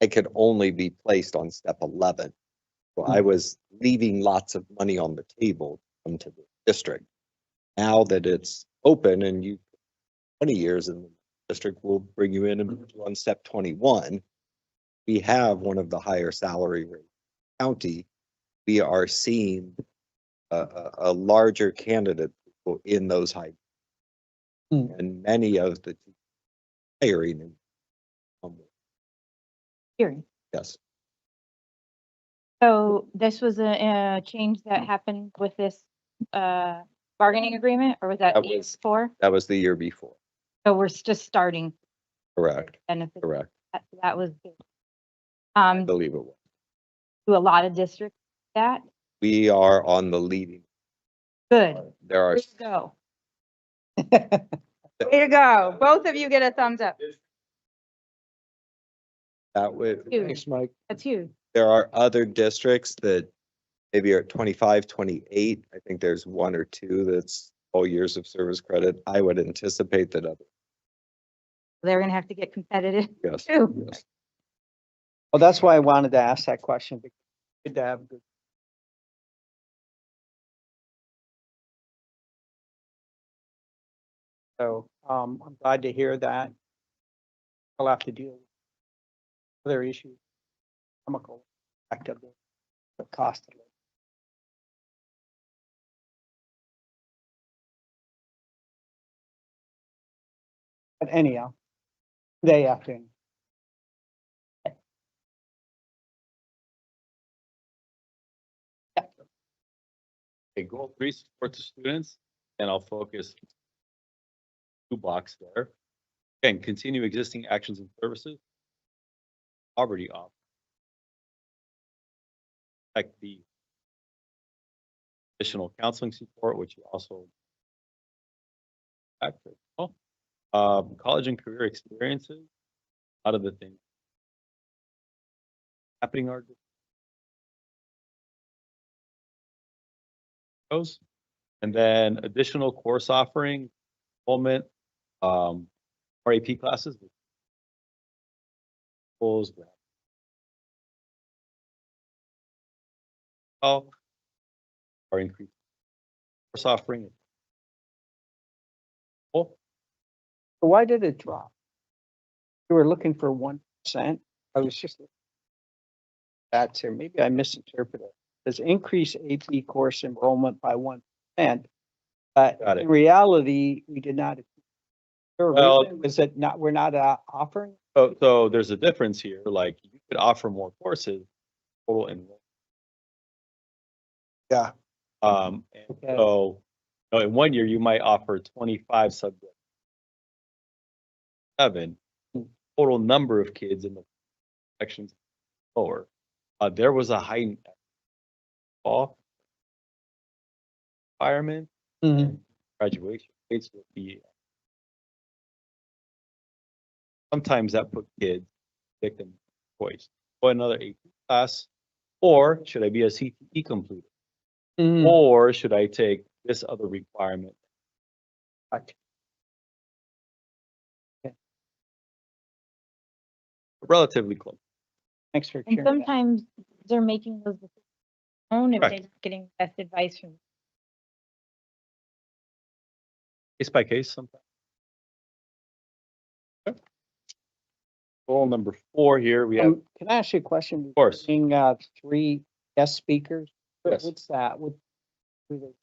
I could only be placed on step 11. So I was leaving lots of money on the table to come to the district. Now that it's open and you 20 years in the district will bring you in and put you on step 21. We have one of the higher salary rate county. We are seeing a larger candidate pool in those high. And many of the hiring. Hearing. Yes. So this was a change that happened with this bargaining agreement, or was that That year was- before? That was the year before. So we're just starting Correct. benefits. Correct. That was good. I believe it was. Do a lot of districts that? We are on the leading. Good. There are Way to go. Way to go. Both of you get a thumbs up. that would. Huge. Thanks, Mike. That's huge. There are other districts that maybe are at 25, 28. I think there's one or two that's all years of service credit. I would anticipate that other. They're gonna have to get competitive Yes. too. Yes. Well, that's why I wanted to ask that question. Because it's good to have good. So I'm glad to hear that. I'll have to deal with other issues, chemical activity, the cost of it. But anyhow, day after. Okay, goal 3, support the students, and I'll focus 2 blocks there. Again, continue existing actions and services. Poverty off. Like the additional counseling support, which you also factor. College and career experiences. A lot of the things happening are those. And then additional course offering, enrollment, more AP classes. Or increase course offering. So why did it drop? You were looking for 1%. I was just that's here. Maybe I misinterpreted. There's increase AP course enrollment by 1%, but Got it. in reality, we did not. Well- Was it not? We're not offering. So there's a difference here. Like you could offer more courses, total enrollment. Yeah. And Okay. so in 1 year you might offer 25 subjects. 7 total number of kids in the sections lower. There was a high fall environment. Graduation rates would be. Sometimes that put kids victim choice. Or another AP class, or should I be a CTE completer? Or should I take this other requirement? Relatively close. Thanks for And sharing that. sometimes they're making those decisions on their own if they're Correct. not getting best advice from. Case by case sometimes. Okay. Goal number 4 here, we have, Can I ask you a question? of course, Being 3 guest speakers, Yes. what's that? What? who they-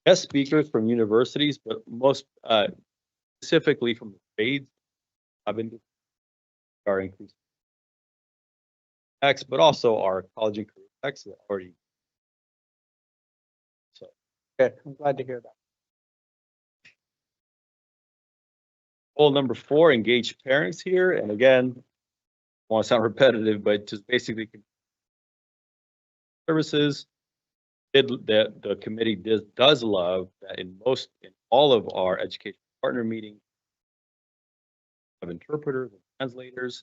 guest speakers from universities, but most specifically from the trades. I've been our increased X, but also our college and career X that already. So Good, I'm glad to hear that. goal number 4, engage parents here. And again, I want to sound repetitive, but just basically services. The committee does love that in all of our education partner meetings of interpreters and translators,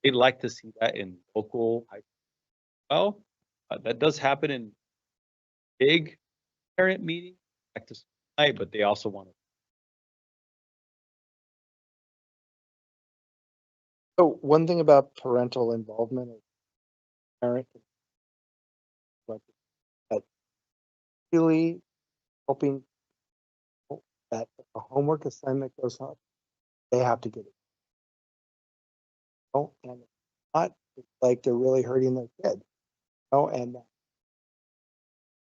they'd like to see that in local high school. Well, that does happen in big parent meetings, like this night, but they also want to. So one thing about parental involvement is parent, but that really helping that if a homework assignment goes up, they have to get it. Oh, and if not, it's like they're really hurting their kid. Oh, and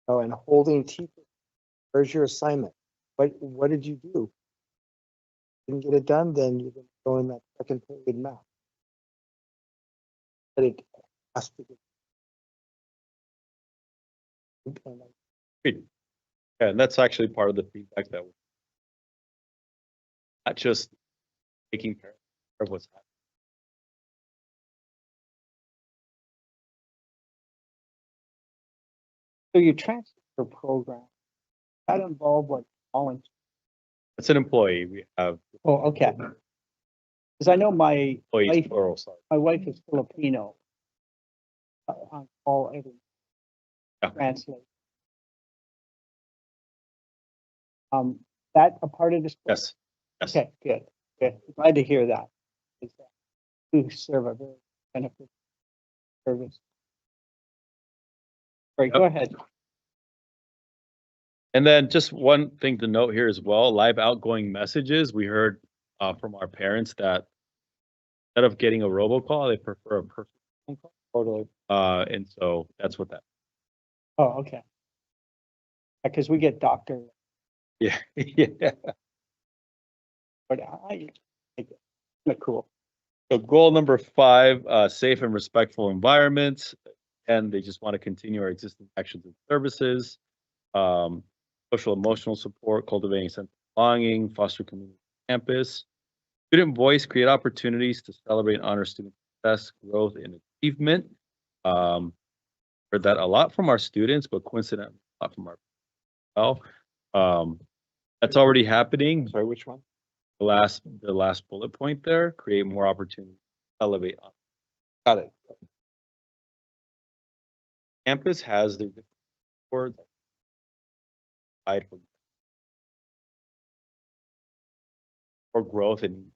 and holding teachers. Where's your assignment? What did you do? Didn't get it done, then you're gonna go in that second period math. But it has to get. And Yeah, and that's actually part of the feedback that not just taking care of what's happening. So your transfer program, that involve like volunteer? It's an employee. We have Oh, okay. Because I know my employees wife, plural, sorry. my wife is Filipino. On all every Yeah. translate. That a part of this? Yes. Yes. Okay, good, good. Glad to hear that. Is that you serve a very beneficial service. Great, go Yep. ahead. And then just one thing to note here as well, live outgoing messages. We heard from our parents that instead of getting a robocall, they prefer a personal phone call. Totally. And so that's what that. Oh, okay. Because we get doctor, Yeah. Yeah. but I like it. Kinda cool. So goal number 5, safe and respectful environments. And they just want to continue our existing actions and services. Social emotional support, cultivating a sense of belonging, foster community campus. Student voice, create opportunities to celebrate and honor student success, growth, and achievement. Heard that a lot from our students, but coincidentally, a lot from our that's already happening. Sorry, which one? The last bullet point there, create more opportunities, elevate. Got it. Campus has their boards. For growth and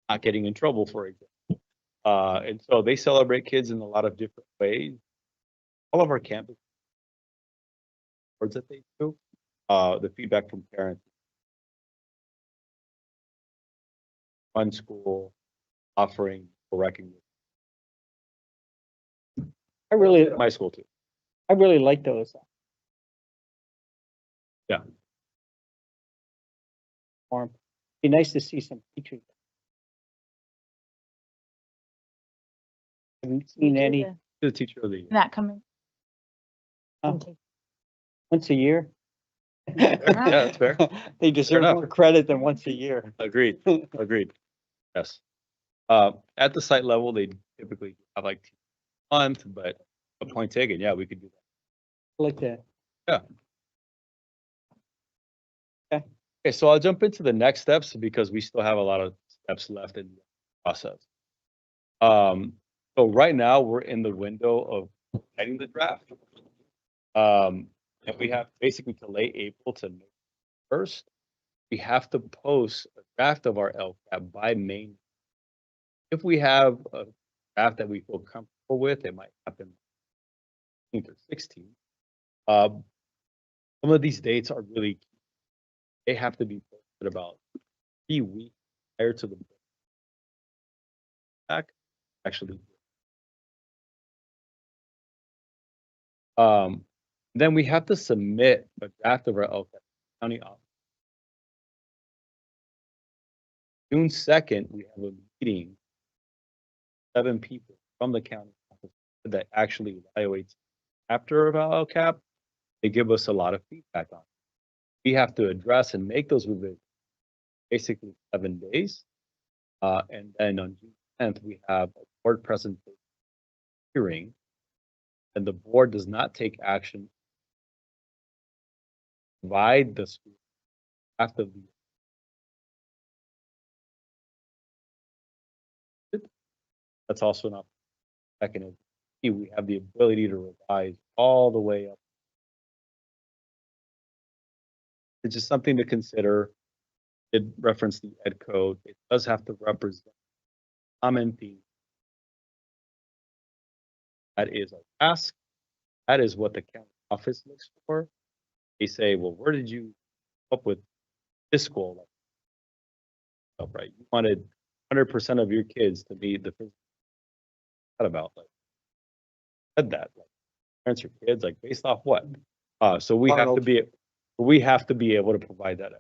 not getting in trouble, for example. And so they celebrate kids in a lot of different ways. All of our campus boards that they do, the feedback from parents. One school offering for recognition. I really My school too. like those. Yeah. Be nice to see some teachers. Haven't seen any The teacher of the year. Not coming. Oh. once a year. Yeah, that's fair. They deserve enough. more credit than once a year. Agreed. Agreed. Yes. At the site level, they typically have like a month, but a point taken. Yeah, we could do that. Like that. Yeah. Okay, so I'll jump into the next steps because we still have a lot of steps left in the process. So right now we're in the window of writing the draft. And we have basically to late April to May 1st, we have to post a draft of our LCAP by May. If we have a draft that we feel comfortable with, it might happen 15th or 16th. Some of these dates are really key. They have to be posted about 3 weeks prior to the back. Actually, then we have to submit a draft of our LCAP to the county office. June 2nd, we have a meeting, 7 people from the county office that actually evaluates after of our LCAP. They give us a lot of feedback on it. We have to address and make those revisions, basically 7 days. And then on June 10th, we have a board presentation hearing, and the board does not take action. Provide the school after the that's also not mechanism. We have the ability to revise all the way up. It's just something to consider. It referenced the ed code. It does have to represent common theme. That is our task. That is what the county office looks for. They say, well, where did you come up with this goal? Right, you wanted 100% of your kids to be the physical. What about like said that like parents or kids like based off what? So we have to be able to provide that.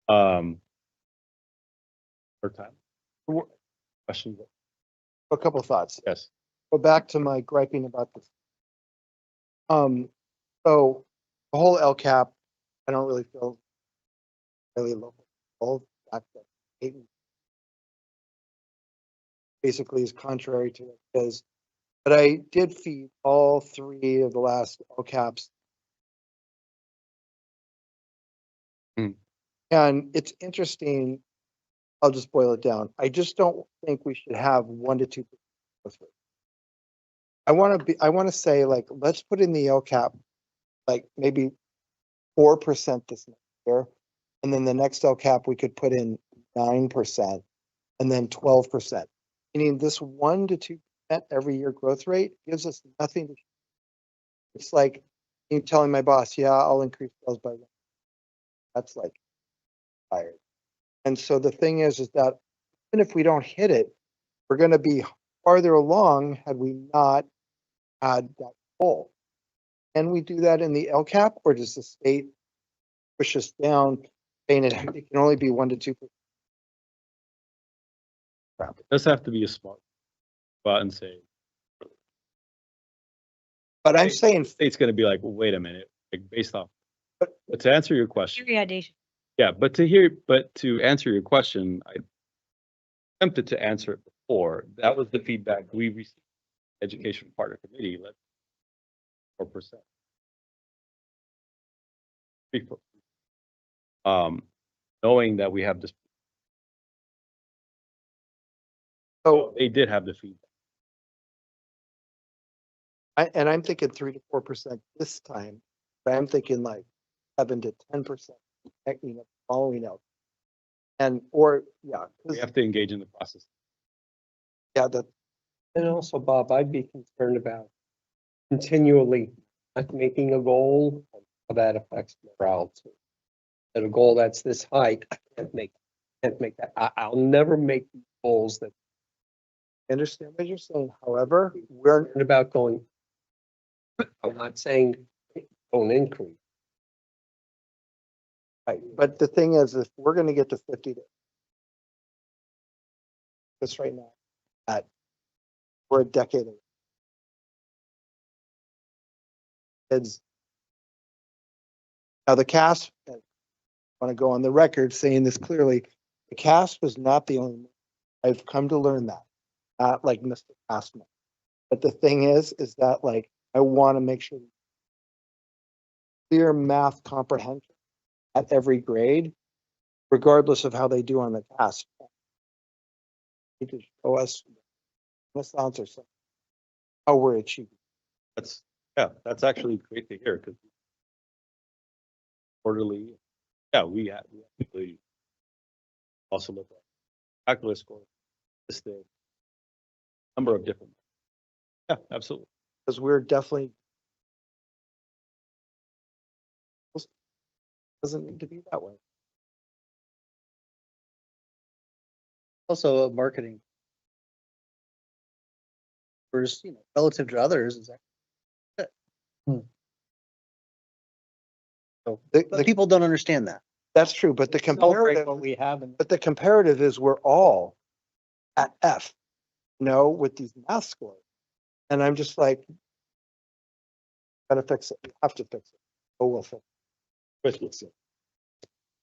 For time. Questions? A couple of thoughts. Yes. Go back to my griping about this. So the whole LCAP, I don't really feel really local. Basically is contrary to it because, but I did feed all 3 of the last LCAPs. And it's interesting. I'll just boil it down. I just don't think we should have 1 to 2%. I want to say like, let's put in the LCAP, like maybe 4% this next year. And then the next LCAP, we could put in 9% and then 12%. Meaning this 1 to 2% every year growth rate gives us nothing to. It's like you telling my boss, yeah, I'll increase sales by 1. That's like fired. And so the thing is that even if we don't hit it, we're going to be farther along had we not had that goal. Can we do that in the LCAP, or does the state push us down, saying it can only be 1 to 2%? It does have to be a smart spot and say. But I'm saying, State's going to be like, well, wait a minute, like based off. But to answer your question. Periodization. Yeah, but to answer your question, I attempted to answer it before. That was the feedback we received. Education Partner Committee, let's 4%. Knowing that we have this. so They did have the feedback. I'm thinking 3 to 4% this time, but I'm thinking like 7 to 10%, following out. And, or, yeah. We have to engage in the process. Yeah, And also, Bob, I'd be concerned about continually not making a goal, how that affects morale too. At a goal that's this height, I can't make that. I'll never make goals that I understand what you're saying. However, we're aren't about going. I'm not saying don't increase. right. But the thing is, if we're going to get to 50, this right now, we're a decade away. Kids. Now the CASP, I want to go on the record saying this clearly, the CASP was not the only. I've come to learn that, not like Mr. Castman. But the thing is that like, I want to make sure clear math comprehension at every grade, regardless of how they do on the CASP. You could show us the answer, how we're achieving. That's Yeah, that's actually great to hear because quarterly, yeah, we actually also look at calculus score, this the number of different. Yeah, absolutely. Because we're definitely doesn't need to be that way. Also marketing. Whereas, relative to others, is actually good. So, The- but the- people don't understand that. That's true, but the Celebrate comparative, what we have and but the comparative is we're all at F, with these math scores. And I'm just like, gotta fix it, we have to fix it. Oh, we'll fix it.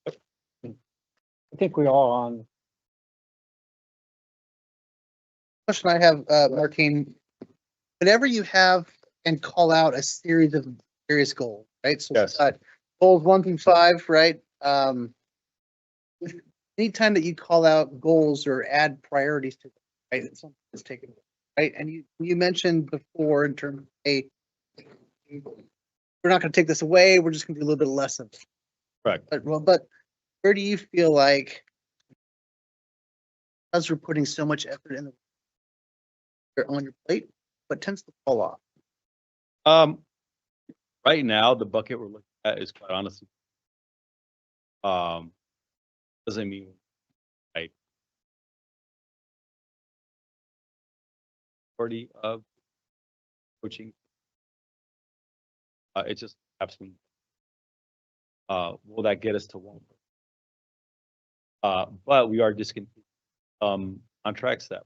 I think we all on, Question I have, Martine, whenever you have and call out a series of various goals, right? So we've Yes. got goals 1 through 5, right? Anytime that you call out goals or add priorities to them, right? It's something that's taken, away, right? And you mentioned before in terms of, hey, we're not gonna take this away, we're just gonna do a little bit less of it. Correct. But where do you feel like because we're putting so much effort in they're on your plate, what tends to fall off? Right now, the bucket we're looking at is quite honestly, doesn't mean right. Majority of coaching. It just absolutely. Will that get us to one? But we are discontinuing contracts that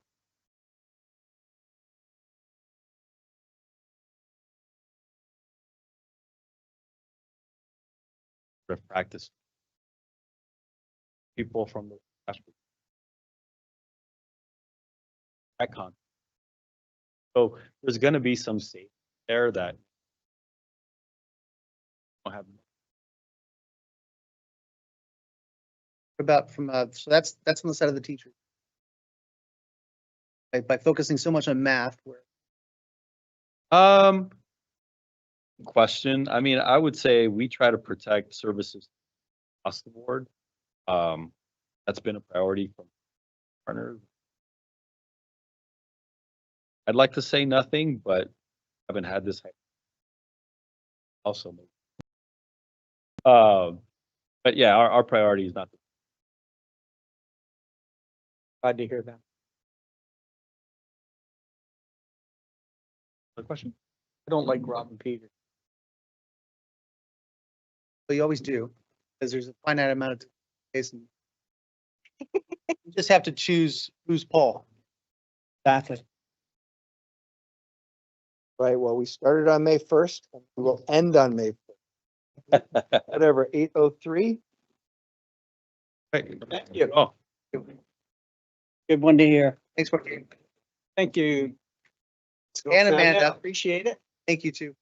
practice people from the icon. So there's going to be some safety there that don't have. What about from, so that's on the side of the teacher. By focusing so much on math, where Question. I mean, I would say we try to protect services across the board. That's been a priority from partners. I'd like to say nothing, but I haven't had this. Also, but yeah, our priority is not. glad to hear that. The question. I don't like Rob and Peter. you always do, because there's a finite amount of space. And you just have to choose who's Paul. Exactly. Right, well, we started on May 1st, and we will end on May 1st. Whatever, 8:03. Thank you. Oh. Good one to hear. Thanks, Martine. Thank you. And Amanda, Appreciate it. thank you too.